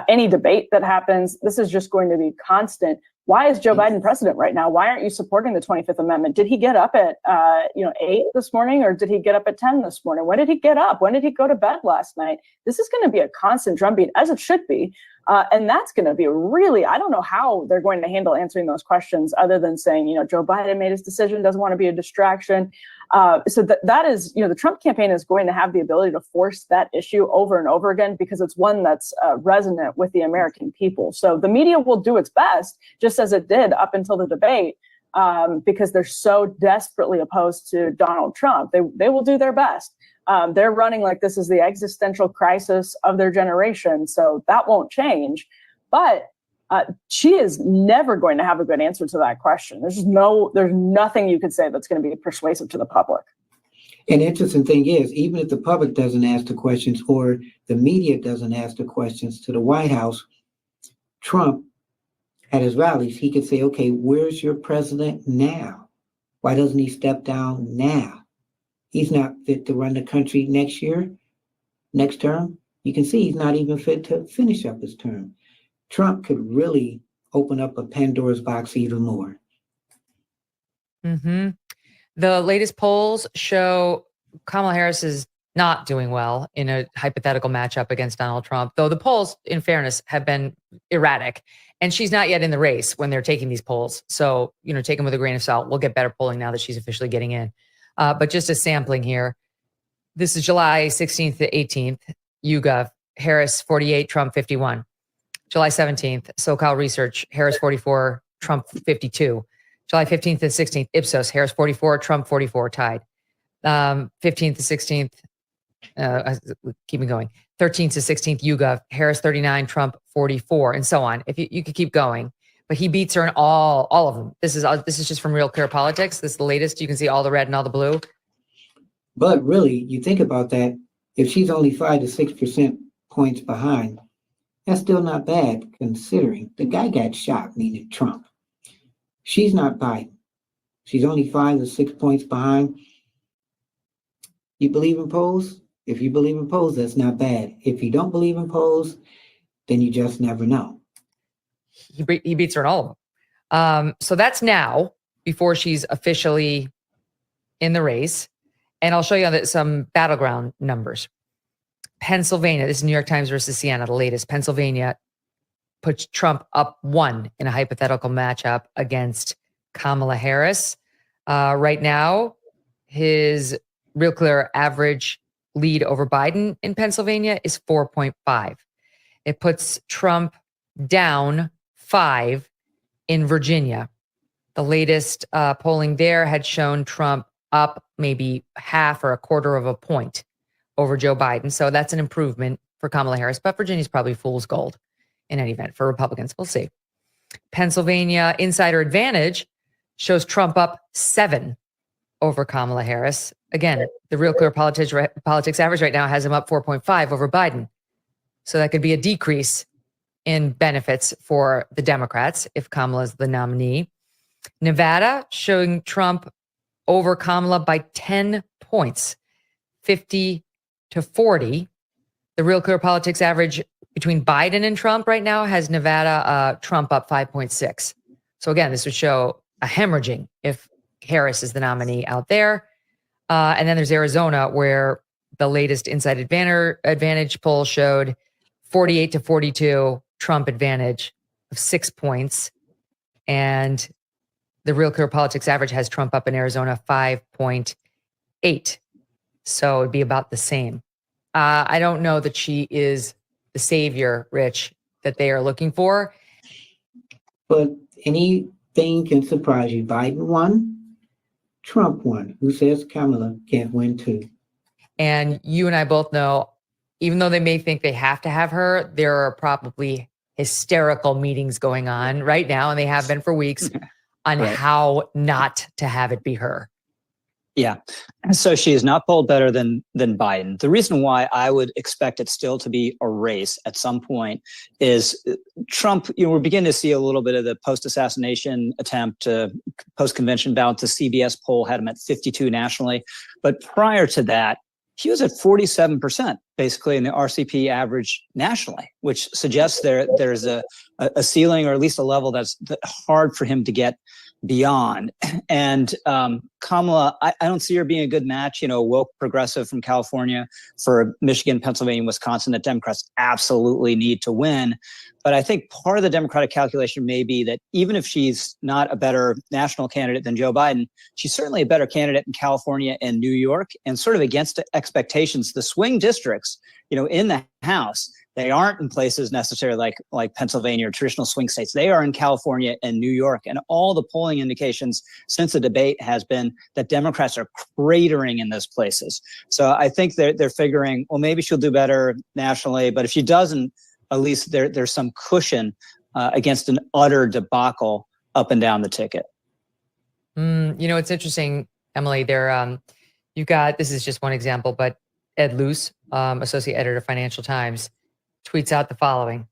Any debate that happens, this is just going to be constant. Why is Joe Biden president right now? Why aren't you supporting the 25th Amendment? Did he get up at 8 this morning, or did he get up at 10 this morning? When did he get up? When did he go to bed last night? This is going to be a constant drumbeat, as it should be. And that's going to be I don't know how they're going to handle answering those questions other than saying, Joe Biden made his decision, doesn't want to be a distraction. So that is, the Trump campaign is going to have the ability to force that issue over and over again, because it's one that's resonant with the American people. So the media will do its best, just as it did up until the debate, because they're so desperately opposed to Donald Trump. They will do their best. They're running like this is the existential crisis of their generation. So that won't change. But she is never going to have a good answer to that question. There's nothing you could say that's going to be persuasive to the public. And the interesting thing is, even if the public doesn't ask the questions or the media doesn't ask the questions to the White House, Trump at his rallies, he could say, okay, where's your president now? Why doesn't he step down now? He's not fit to run the country next term. You can see he's not even fit to finish up his term. Trump could really open up a Pandora's box even more. Mm-hmm. The latest polls show Kamala Harris is not doing well in a hypothetical matchup against Donald Trump, though the polls, in fairness, have been erratic. And she's not yet in the race when they're taking these polls. So, take them with a grain of salt. We'll get better polling now that she's officially getting in. But just a sampling here. This is July 16th to 18th. YouGov, Harris 48, Trump 51. July 17th, SoCal Research, Harris 44, Trump 52. July 15th to 16th, Ipsos, Harris 44, Trump 44, tied. 15th to 16th, keep me going. 13th to 16th YouGov, Harris 39, Trump 44, and so on. If you could keep going, but he beats her in all of them. This is just from Real Clear Politics. This is the latest. You can see all the red and all the blue. But really, you think about that. If she's only 5 to 6% points behind, that's still not bad considering the guy got shot, meaning Trump. She's not Biden. She's only 5 to 6 points behind. You believe in polls? If you believe in polls, that's not bad. If you don't believe in polls, then you just never know. He beats her in all of them. So that's now before she's officially in the race. And I'll show you some battleground numbers. Pennsylvania, this is New York Times versus Siena, the latest. Pennsylvania puts Trump up 1 in a hypothetical matchup against Kamala Harris. Right now, his Real Clear average lead over Biden in Pennsylvania is 4.5. It puts Trump down 5 in Virginia. The latest polling there had shown Trump up maybe half or a quarter of a point over Joe Biden. So that's an improvement for Kamala Harris, but Virginia's probably fool's gold in any event for Republicans. We'll see. Pennsylvania insider advantage shows Trump up 7 over Kamala Harris. Again, the Real Clear Politics average right now has him up 4.5 over Biden. So that could be a decrease in benefits for the Democrats if Kamala's the nominee. Nevada showing Trump over Kamala by 10 points, 50 to 40. The Real Clear Politics average between Biden and Trump right now has Nevada Trump up 5.6. So again, this would show a hemorrhaging if Harris is the nominee out there. And then there's Arizona, where the latest Inside Advantage poll showed 48 to 42 Trump advantage of 6 points. And the Real Clear Politics average has Trump up in Arizona 5.8. So it'd be about the same. I don't know that she is the savior, Rich, that they are looking for. But anything can surprise you. Biden won, Trump won. Who says Kamala can't win too? And you and I both know, even though they may think they have to have her, there are probably hysterical meetings going on right now, and they have been for weeks, on how not to have it be her. Yeah. So she is not polled better than Biden. The reason why I would expect it still to be a race at some point is Trump, we're beginning to see a little bit of the post-assassination attempt, post-convention balance. The CBS poll had him at 52 nationally. But prior to that, he was at 47%, basically, in the RCP average nationally, which suggests there's a ceiling, or at least a level that's hard for him to get beyond. And Kamala, I don't see her being a good match, woke progressive from California for Michigan, Pennsylvania, Wisconsin, that Democrats absolutely need to win. But I think part of the Democratic calculation may be that even if she's not a better national candidate than Joe Biden, she's certainly a better candidate in California and New York, and sort of against expectations. The swing districts, in the House, they aren't in places necessarily like Pennsylvania or traditional swing states. They are in California and New York. And all the polling indications since the debate has been that Democrats are cratering in those places. So I think they're figuring, well, maybe she'll do better nationally, but if she doesn't, at least there's some cushion against an utter debacle up and down the ticket. It's interesting, Emily. You've got, this is just one example, but Ed Luce, associate editor of Financial Times, tweets out the following: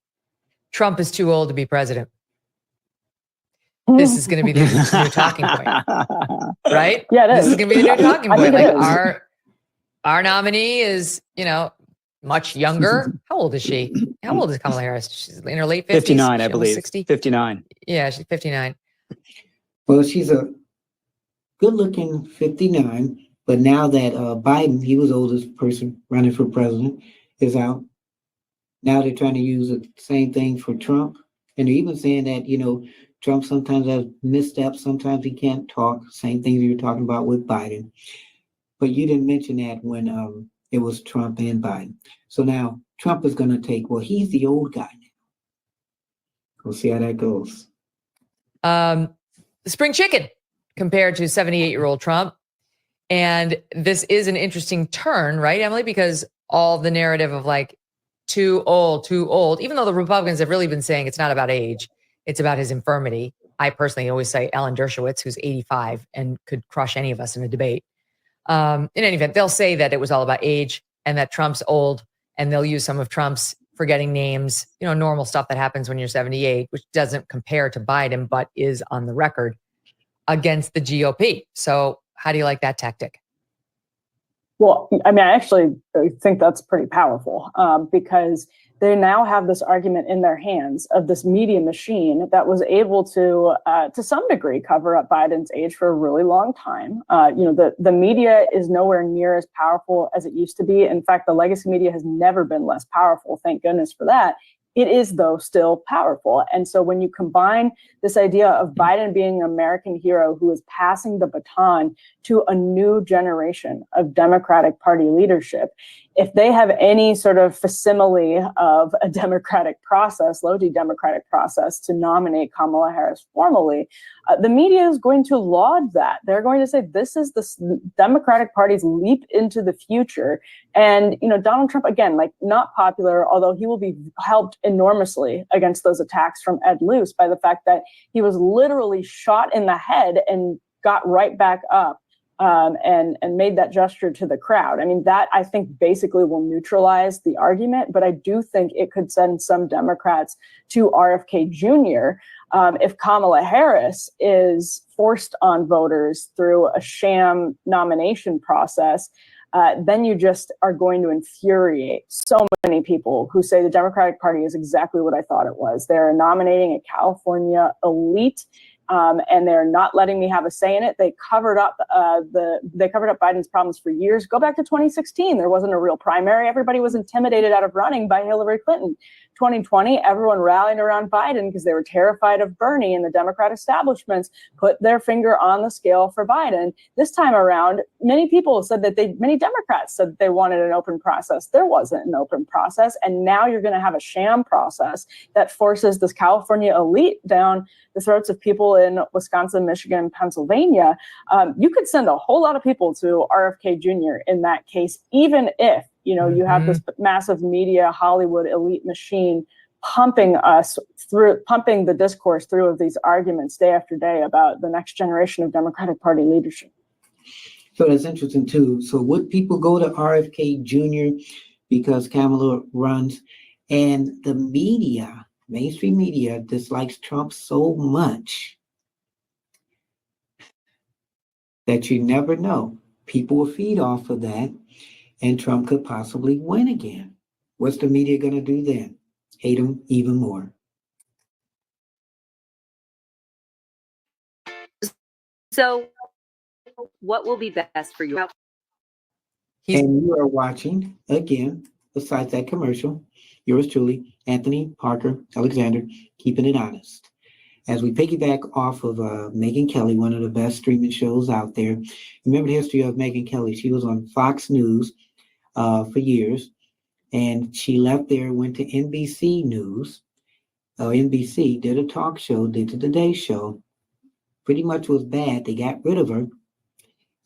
Trump is too old to be president. This is going to be the new talking point, right? Yeah, it is. This is going to be the new talking I point. think it Like is. our nominee is, much younger. How old is she? How old is Kamala Harris? She's in her late 50s. 59, I She's almost believe. 60. 59. Yeah, she's 59. Well, she's a good-looking 59, but now that Biden, he was the oldest person running for president, is out. Now they're trying to use the same thing for Trump. And they're even saying that, Trump sometimes has missteps. Sometimes he can't talk. Same thing you were talking about with Biden. But you didn't mention that when it was Trump and Biden. So now Trump is going to he's the old guy now. We'll see how that goes. Spring chicken compared to 78-year-old Trump. And this is an interesting turn, right, Emily? Because all the narrative of like too old, even though the Republicans have really been saying it's not about age, it's about his infirmity. I personally always say Alan Dershowitz, who's 85 and could crush any of us in a debate. In any event, they'll say that it was all about age and that Trump's old, and they'll use some of Trump's forgetting names, normal stuff that happens when you're 78, which doesn't compare to Biden, but is on the record against the GOP. So how do you like that tactic? Well, I mean, I actually think that's pretty powerful because they now have this argument in their hands of this media machine that was able to some degree, cover up Biden's age for a really long time. The media is nowhere near as powerful as it used to be. In fact, the legacy media has never been less powerful. Thank goodness for that. It is, though, still powerful. And so when you combine this idea of Biden being an American hero who is passing the baton to a new generation of Democratic Party leadership, if they have any sort of facsimile of a democratic process, low-D democratic process to nominate Kamala Harris formally, the media is going to laud that. They're going to say, this is the Democratic Party's leap into the future. And, Donald Trump, again, like not popular, although he will be helped enormously against those attacks from Ed Luce by the fact that he was literally shot in the head and got right back up. And made that gesture to the crowd. I mean, that I think basically will neutralize the argument, but I do think it could send some Democrats to RFK Jr. If Kamala Harris is forced on voters through a sham nomination process, then you just are going to infuriate so many people who say the Democratic Party is exactly what I thought it was. They're nominating a California elite. And they're not letting me have a say in it. They covered up Biden's problems for years. Go back to 2016. There wasn't a real primary. Everybody was intimidated out of running by Hillary Clinton. 2020, everyone rallied around Biden because they were terrified of Bernie, and the Democrat establishments put their finger on the scale for Biden. This time around, many Democrats said that they wanted an open process. There wasn't an open process. And now you're going to have a sham process that forces this California elite down the throats of people in Wisconsin, Michigan, Pennsylvania. You could send a whole lot of people to RFK Jr. in that case, even if you have this massive media Hollywood elite machine pumping the discourse through of these arguments day after day about the next generation of Democratic Party leadership. So that's interesting too. So would people go to RFK Jr. because Kamala runs, and the media, mainstream media, dislikes Trump so much that you never know. People will feed off of that, and Trump could possibly win again. What's the media going to do then? Hate him even more. So what will be best for you? And you are watching, again, besides that commercial, yours truly, Anthony Parker Alexander, Keeping It Honest. As we piggyback off of Megyn Kelly, one of the best streaming shows out there. Remember the history of Megyn Kelly. She was on Fox News for years, and she left there, went to NBC News. NBC did a talk show, did the Today Show. Pretty much was bad. They got rid of her.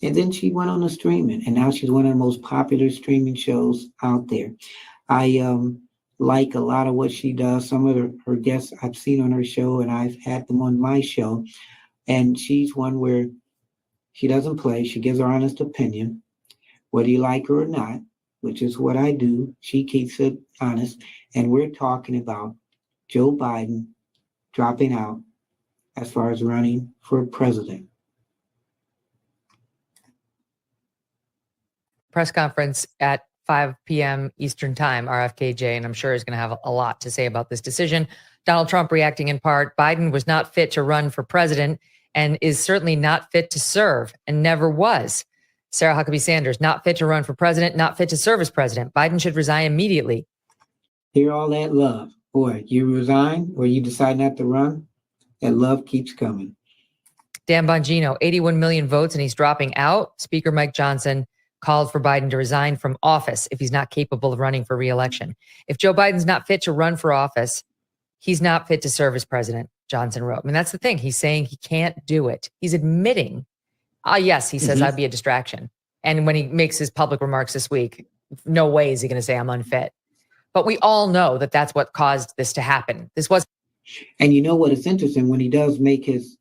And then she went on the streaming, and now she's one of the most popular streaming shows out there. I like a lot of what she does. Some of her guests I've seen on her show, and I've had them on my show. And she's one where she doesn't play. She gives her honest opinion, whether you like her or not, which is what I do. She keeps it honest. And we're talking about Joe Biden dropping out as far as running for president. Press conference at 5 p.m. Eastern time, RFKJ, and I'm sure is going to have a lot to say about this decision. Donald Trump reacting in part, Biden was not fit to run for president and is certainly not fit to serve and never was. Sarah Huckabee Sanders, not fit to run for president, not fit to serve as president. Biden should resign immediately. Hear all that love. Boy, you resign or you decide not to run, that love keeps coming. Dan Bongino, 81 million votes and he's dropping out. Speaker Mike Johnson called for Biden to resign from office if he's not capable of running for re-election. If Joe Biden's not fit to run for office, he's not fit to serve as president, Johnson wrote. I mean, that's the thing. He's saying he can't do it. He's admitting Yes, he says I'd be a distraction. And when he makes his public remarks this week, no way is he going to say I'm unfit. But we all know that that's what caused this to happen. This was. And you know what is interesting, when he does make his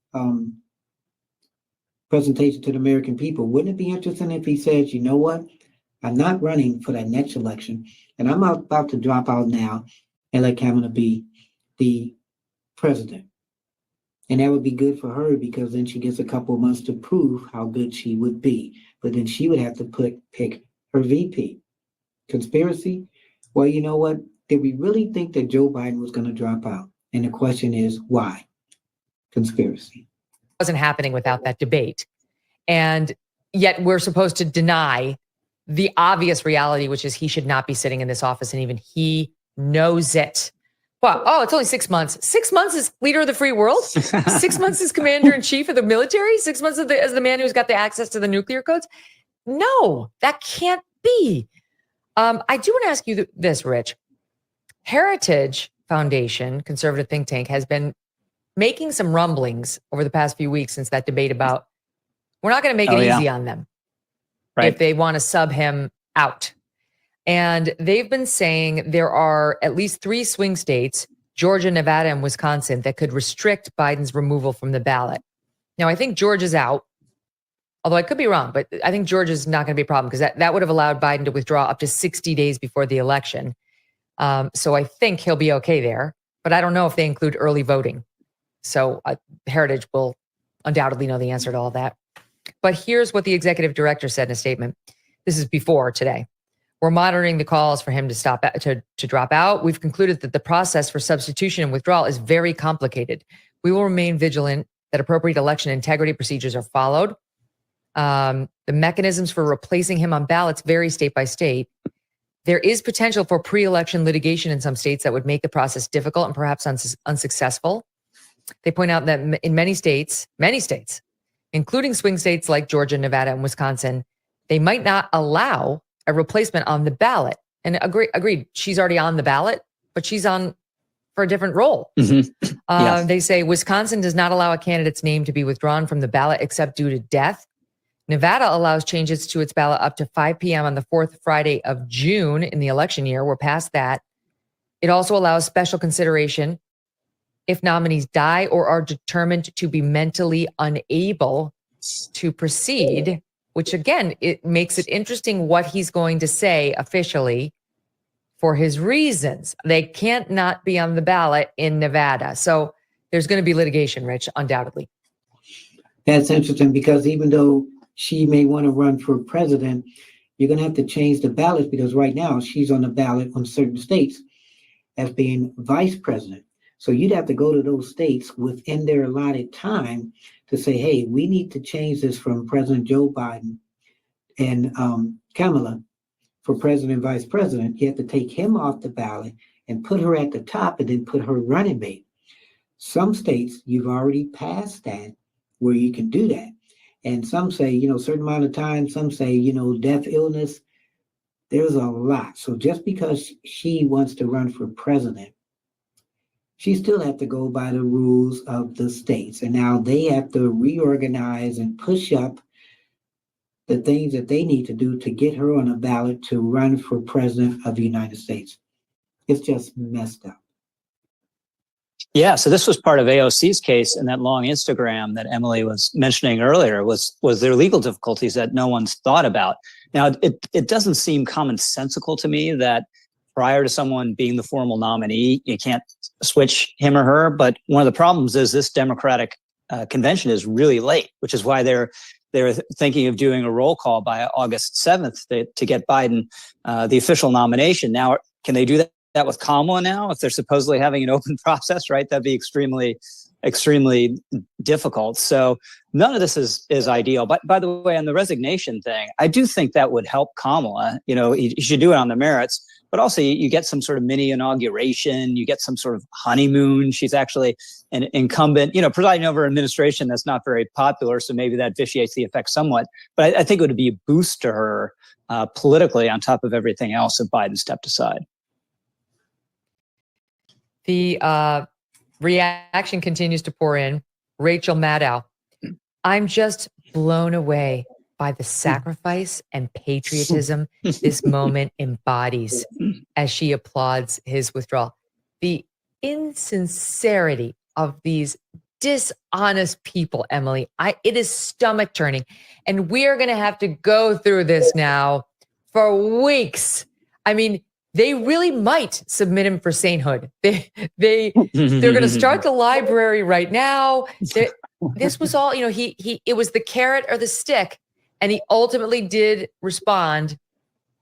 presentation to the American people, wouldn't it be interesting if he says, you know what, I'm not running for that next election, and I'm about to drop out now and let Kamala be the president. And that would be good for her, because then she gets a couple of months to prove how good she would be. But then she would have to pick her VP. Conspiracy? Well, you know what? Did we really think that Joe Biden was going to drop out? And the question is, why? Conspiracy. Wasn't happening without that debate. And yet we're supposed to deny the obvious reality, which is he should not be sitting in this office. And even he knows it. Well, it's only 6 months. 6 months as leader of the free world? 6 months as commander in chief of the military? 6 months as the man who's got the access to the nuclear codes? No, that can't be. I do want to ask you this, Rich. Heritage Foundation, conservative think tank, has been making some rumblings over the past few weeks since that debate about we're not going to make it easy on them if they want to sub him out. And they've been saying there are at least 3 swing states, Georgia, Nevada, and Wisconsin, that could restrict Biden's removal from the ballot. Now, I think Georgia's out, although I could be wrong, but I think Georgia's not going to be a problem because that would have allowed Biden to withdraw up to 60 days before the election. So I think he'll be okay there, but I don't know if they include early voting. So Heritage will undoubtedly know the answer to all that. But here's what the executive director said in a statement. This is before today. We're monitoring the calls for him to drop out. We've concluded that the process for substitution and withdrawal is very complicated. We will remain vigilant that appropriate election integrity procedures are followed. The mechanisms for replacing him on ballots vary state by state. There is potential for pre-election litigation in some states that would make the process difficult and perhaps unsuccessful. They point out that in many states, including swing states like Georgia, Nevada, and Wisconsin, they might not allow a replacement on the ballot. And agreed, she's already on the ballot, but she's on for a different role. Yes. They say Wisconsin does not allow a candidate's name to be withdrawn from the ballot except due to death. Nevada allows changes to its ballot up to 5 p.m. on the 4th Friday of June in the election year. We're past that. It also allows special consideration if nominees die or are determined to be mentally unable to proceed, which again, it makes it interesting what he's going to say officially for his reasons. They can't not be on the ballot in Nevada. So there's going to be litigation, Rich, undoubtedly. That's interesting because even though she may want to run for president, you're going to have to change the ballots because right now she's on the ballot on certain states as being vice president. So you'd have to go to those states within their allotted time to say, hey, we need to change this from President Joe Biden and Kamala for president and vice president. You have to take him off the ballot and put her at the top and then put her running mate. Some states, you've already passed that where you can do that. And some say, certain amount of time, some say, death, illness, there's a lot. So just because she wants to run for president, she still have to go by the rules of the states. And now they have to reorganize and push up the things that they need to do to get her on a ballot to run for president of the United States. It's just messed up. Yeah, so this was part of AOC's case in that long Instagram that Emily was mentioning earlier was their legal difficulties that no one's thought about. Now, it doesn't seem commonsensical to me that prior to someone being the formal nominee, you can't switch him or her. But one of the problems is this Democratic convention is really late, which is why they're thinking of doing a roll call by August 7th to get Biden the official nomination. Now, can they do that with Kamala now? If they're supposedly having an open process, right? That'd be extremely difficult. So none of this is ideal. But by the way, on the resignation thing, I do think that would help Kamala. You should do it on the merits, but also you get some sort of mini inauguration, you get some sort of honeymoon. She's actually an incumbent, presiding over an administration that's not very popular. So maybe that vitiates the effect somewhat. But I think it would be a boost to her politically on top of everything else if Biden stepped aside. The reaction continues to pour in. Rachel Maddow. I'm just blown away by the sacrifice and patriotism this moment embodies as she applauds his withdrawal. The insincerity of these dishonest people, Emily, it is stomach turning. And we are going to have to go through this now for weeks. I mean, they really might submit him for sainthood. They're going to start the library right now. This was all, it was the carrot or the stick. And he ultimately did respond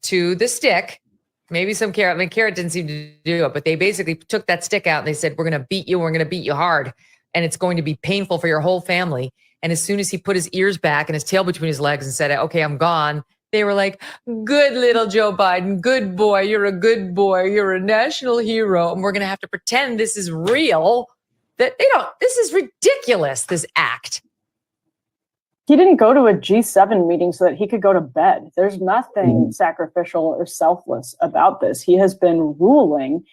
to the stick, maybe some carrot. I mean, carrot didn't seem to do it, but they basically took that stick out and they said, we're going to beat you. We're going to beat you hard. And it's going to be painful for your whole family. And as soon as he put his ears back and his tail between his legs and said, okay, I'm gone, they were like, good little Joe Biden, good boy. You're a good boy. You're a national hero. And we're going to have to pretend this is real. That, this is ridiculous, this act. He didn't go to a G7 meeting so that he could go to bed. There's nothing sacrificial or selfless about this. He has been ruling.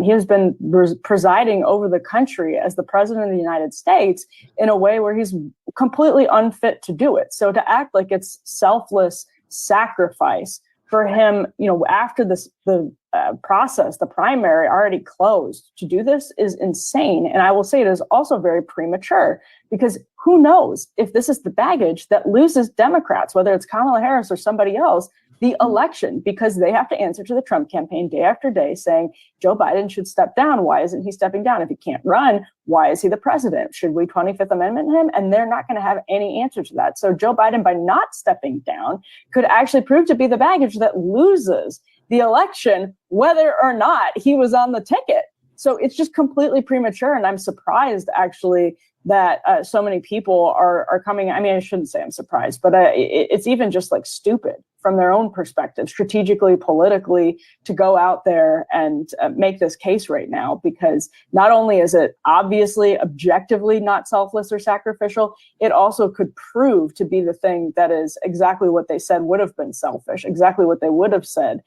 He has been presiding over the country as the president of the United States in a way where he's completely unfit to do it. So to act like it's selfless sacrifice for him, after the process, the primary already closed, to do this is insane. And I will say it is also very premature, because who knows if this is the baggage that loses Democrats, whether it's Kamala Harris or somebody else, the election, because they have to answer to the Trump campaign day after day saying Joe Biden should step down. Why isn't he stepping down? If he can't run, why is he the president? Should we 25th Amendment him? And they're not going to have any answer to that. So Joe Biden, by not stepping down, could actually prove to be the baggage that loses the election, whether or not he was on the ticket. So it's just completely premature. And I'm surprised, actually, that so many people are coming. I mean, I shouldn't say I'm surprised, but it's even just like stupid from their own perspective, strategically, politically, to go out there and make this case right now, because not only is it obviously objectively not selfless or sacrificial, it also could prove to be the thing that is exactly what they said would have been selfish, exactly what they would have said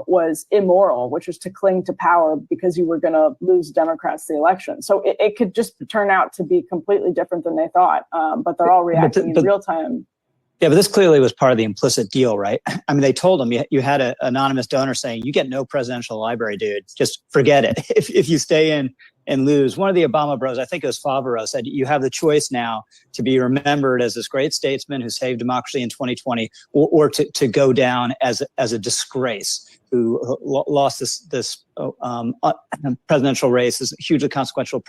was immoral, which is to cling to power because you were going to lose Democrats the election. So it could just turn out to be completely different than they thought, but they're all reacting in real time. Yeah, but this clearly was part of the implicit deal, right? I mean, they told him you had an anonymous donor saying, you get no presidential library, dude. Just forget it if you stay in and lose. One of the Obama bros, I think it was Favreau, said you have the choice now to be remembered as this great statesman who saved democracy in 2020, or to go down as a disgrace who lost this presidential race, this hugely consequential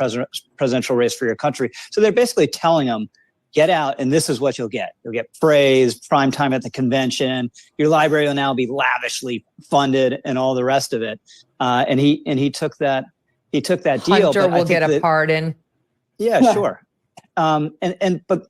presidential race for your country. So they're basically telling him, get out, and this is what you'll get. You'll get praise, prime time at the convention. Your library will now be lavishly funded, and all the rest of it. And he took that. He took that deal. Hunter will get a pardon. Yeah, sure. But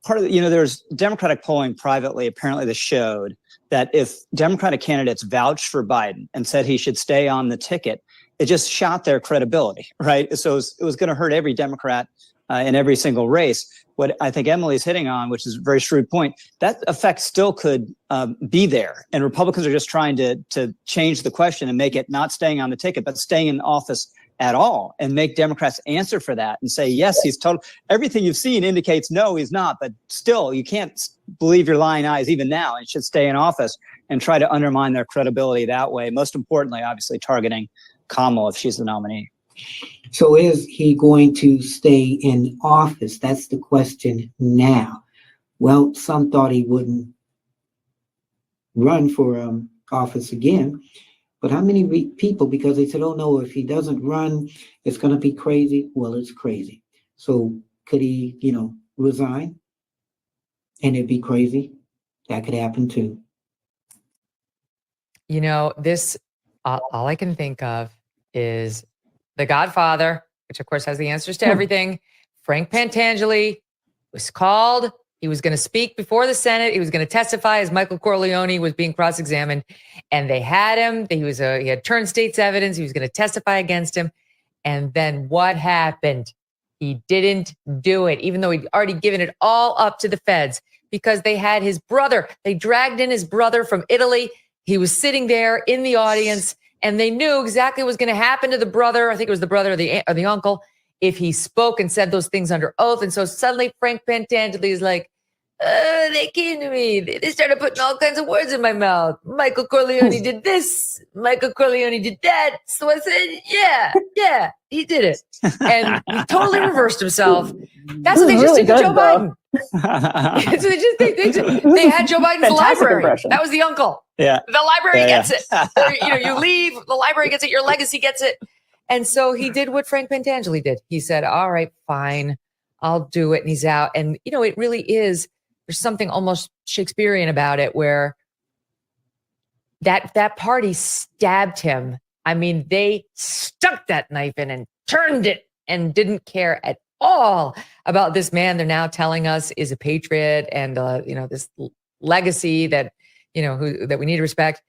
part of there's Democratic polling privately apparently that showed that if Democratic candidates vouched for Biden and said he should stay on the ticket, it just shot their credibility, right? So it was going to hurt every Democrat in every single race. What I think Emily's hitting on, which is a very shrewd point, that effect still could be there. And Republicans are just trying to change the question and make it not staying on the ticket, but staying in office at all, and make Democrats answer for that and say, yes, he's total. Everything you've seen indicates no, he's not. But still, you can't believe your lying eyes even now, and should stay in office and try to undermine their credibility that way. Most importantly, obviously, targeting Kamala if she's the nominee. So is he going to stay in office? That's the question now. Well, some thought he wouldn't run for office again. But how many people, because they said, oh no, if he doesn't run, it's going to be crazy. Well, it's crazy. So could he, resign? And it'd be crazy. That could happen too. This, all I can think of is The Godfather, which of course has the answers to everything. Frank Pentangeli was called. He was going to speak before the Senate. He was going to testify as Michael Corleone was being cross-examined, and they had him. He had turned state's evidence. He was going to testify against him. And then what happened? He didn't do it, even though he'd already given it all up to the feds, because they had his brother. They dragged in his brother from Italy. He was sitting there in the audience, and they knew exactly what was going to happen to the brother. I think it was the brother or the uncle, if he spoke and said those things under oath. And so suddenly Frank Pentangeli is like, They came to me. They started putting all kinds of words in my mouth. Michael Corleone did this. Michael Corleone did that. So I said, yeah, he did it. And he totally reversed himself. That's what they just did to Joe Biden. So they had Joe Biden's Fantastic library. impression. That was the uncle. Yeah. The library Yeah, gets it. You leave, the library gets it, your legacy gets it. And so he did what Frank Pentangeli did. He said, all right, fine, I'll do it. And he's out. And, it really is, there's something almost Shakespearean about it where that party stabbed him. I mean, they stuck that knife in and turned it and didn't care at all about this man they're now telling us is a patriot and, this legacy that, that we need to respect.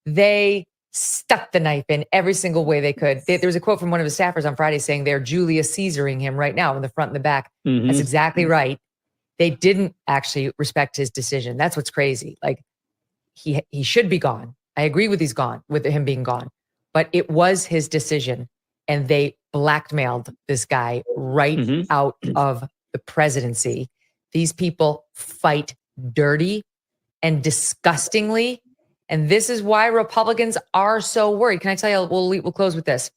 They stuck the knife in every single way they could. There was a quote from one of his staffers on Friday saying they're Julius Caesaring him right now in the front and the back. Mhm. That's exactly right. They didn't actually respect his decision. That's what's crazy. Like he should be gone. I agree with him being gone, but it was his decision and they blackmailed this guy right out of the presidency. These people fight dirty and disgustingly. And this is why Republicans are so worried. Can I tell you, we'll close with this.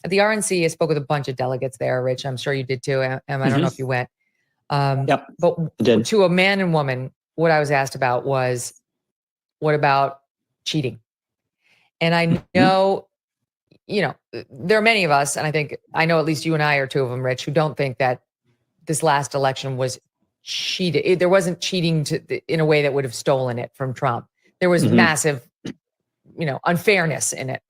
At the RNC, I spoke with a bunch of delegates there, Rich. I'm sure you did too. I don't know if you went. Yep, but to a man and woman, what I was asked about was, what about cheating? And I know, there are many of us, and I know at least you and I are two of them, Rich, who don't think that this last election was cheated. There wasn't cheating in a way that would have stolen it from Trump. There was massive, unfairness in it.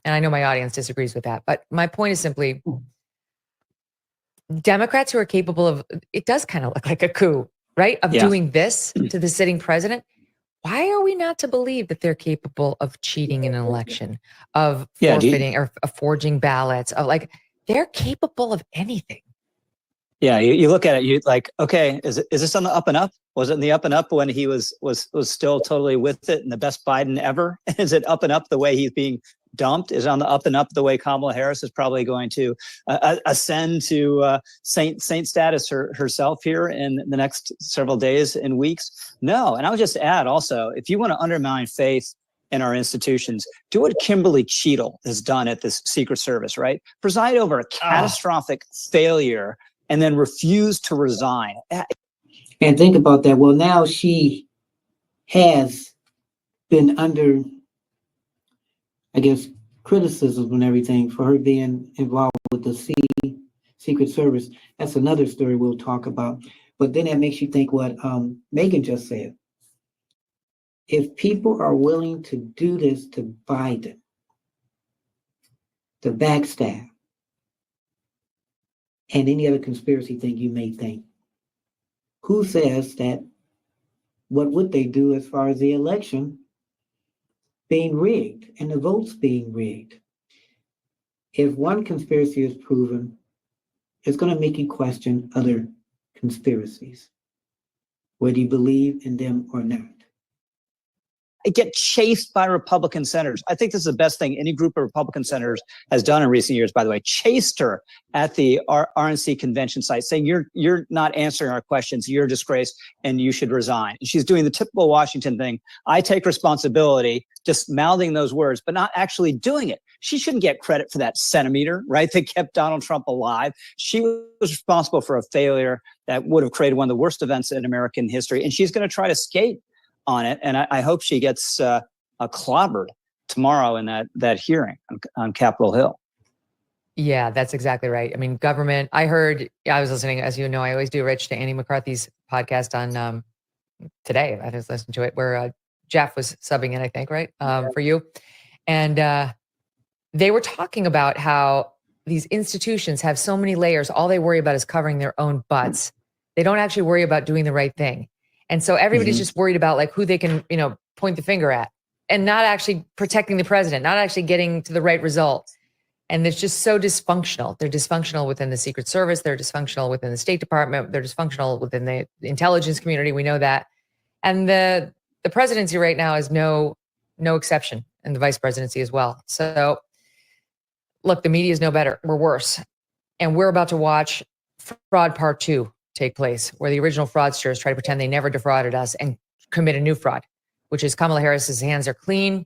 And I know my audience disagrees with that. But my point is simply, Democrats who are capable of, it does kind of look like a coup, right? Of doing this to the sitting president. Why are we not to believe that they're capable of cheating in an election, of forfeiting or of forging ballots, they're capable of anything. Yeah, you look at it, you like, okay, is this on the up and up? Was it in the up and up when he was still totally with it and the best Biden ever? Is it up and up the way he's being dumped? Is it on the up and up the way Kamala Harris is probably going to ascend to saint status herself here in the next several days and weeks? No. And I would just add also, if you want to undermine faith in our institutions, do what Kimberly Cheadle has done at this Secret Service, right? Preside over a catastrophic failure and then refuse to resign. And think about that. Well, now she has been under, I guess, criticism and everything for her being involved with the Secret Service. That's another story we'll talk about. But then that makes you think what Megyn just said. If people are willing to do this to Biden, to backstab, and any other conspiracy thing you may think, who says that what would they do as far as the election being rigged and the votes being rigged? If one conspiracy is proven, it's going to make you question other conspiracies, whether you believe in them or not. Get chased by Republican senators. I think this is the best thing any group of Republican senators has done in recent years, by the way. Chased her at the RNC convention site saying, you're not answering our questions, you're a disgrace, and you should resign. And she's doing the typical Washington thing. I take responsibility, just mouthing those words, but not actually doing it. She shouldn't get credit for that centimeter, right, that kept Donald Trump alive. She was responsible for a failure that would have created one of the worst events in American history, and she's going to try to skate on it, and I hope she gets clobbered tomorrow in that hearing on Capitol Hill. Yeah, that's exactly right. I mean, government. I was listening, as you know, I always do, Rich, to Andy McCarthy's podcast on today. I just listened to it where Jeff was subbing in, I think, right, for you, and they were talking about how these institutions have so many layers. All they worry about is covering their own butts. They don't actually worry about doing the right thing. And so everybody's just worried about who they can, point the finger at and not actually protecting the president, not actually getting to the right result. And it's just so dysfunctional. They're dysfunctional within the Secret Service. They're dysfunctional within the State Department. They're dysfunctional within the intelligence community. We know that. And the presidency right now is no exception, and the vice presidency as well. So look, the media is no better. We're worse. And we're about to watch Fraud Part 2. take place where the original fraudsters try to pretend they never defrauded us and commit a new fraud, which is Kamala Harris's hands are clean.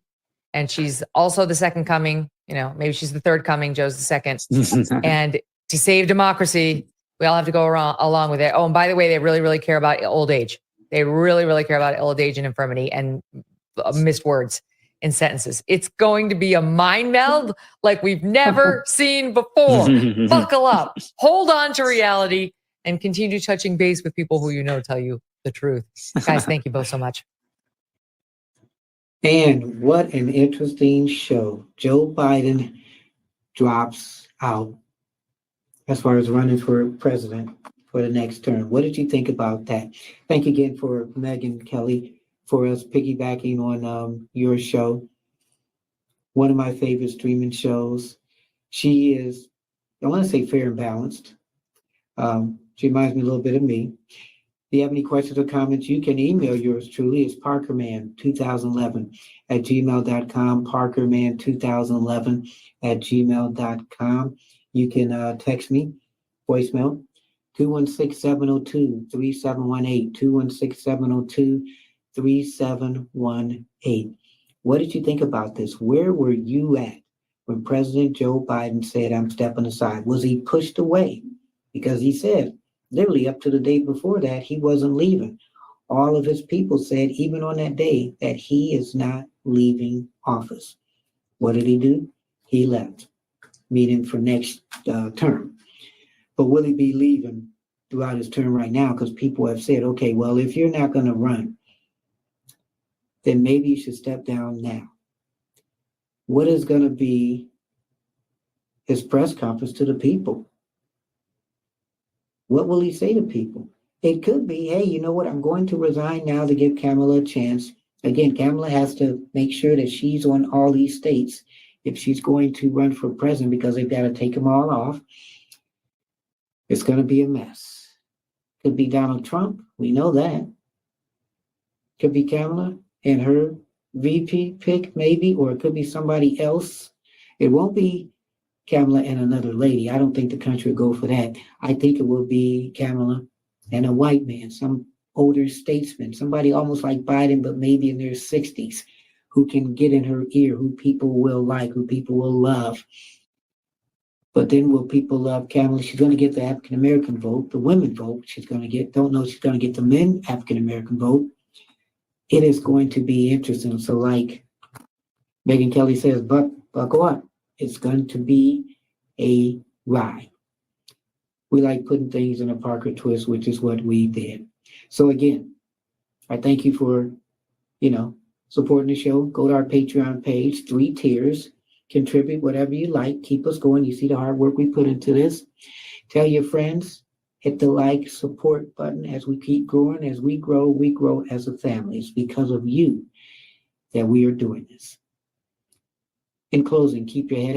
And she's also the second coming. You know, maybe she's the third coming. Joe's the second. And to save democracy, we all have to go along with it. Oh, and by the way, they really, really care about old age. They really, really care about old age and infirmity and missed words in sentences. It's going to be a mind meld like we've never seen before. Buckle up, hold on to reality, and continue touching base with people who you know tell you the truth. Guys, thank you both so much. And what an interesting show. Joe Biden drops out as far as running for president for the next term. What did you think about that? Thank you again for Megyn Kelly for us piggybacking on your show. One of my favorite streaming shows. She is, I want to say fair and balanced. She reminds me a little bit of me. If you have any questions or comments, you can email yours truly. It's parkerman2011@gmail.com, parkerman2011@gmail.com. You can text me, voicemail, 216-702-3718, 216-702-3718. What did you think about this? Where were you at when President Joe Biden said, I'm stepping aside? Was he pushed away? Because he said, literally up to the day before that, he wasn't leaving. All of his people said, even on that day, that he is not leaving office. What did he do? He left, meaning for next term. But will he be leaving throughout his term right now? Because people have said, okay, well, if you're not going to run, then maybe you should step down now. What is going to be his press conference to the people? What will he say to people? It could be, hey, you know what? I'm going to resign now to give Kamala a chance. Again, Kamala has to make sure that she's on all these states if she's going to run for president, because they've got to take them all off. It's going to be a mess. Could be Donald Trump. We know that. Could be Kamala and her VP pick, maybe, or it could be somebody else. It won't be Kamala and another lady. I don't think the country will go for that. I think it will be Kamala and a white man, some older statesman, somebody almost like Biden, but maybe in their 60s, who can get in her ear, who people will like, who people will love. But then will people love Kamala? She's going to get the African-American vote, the women vote. She's going to get, don't know she's going to get the men African-American vote. It is going to be interesting. So like Megyn Kelly says, buckle up. It's going to be a ride. We like putting things in a Parker twist, which is what we did. So again, I thank you for, supporting the show. Go to our Patreon page, 3 tiers, contribute whatever you like. Keep us going. You see the hard work we put into this. Tell your friends, hit the like, support button as we keep growing. As we grow as a family. It's because of you that we are doing this. In closing, keep your head up.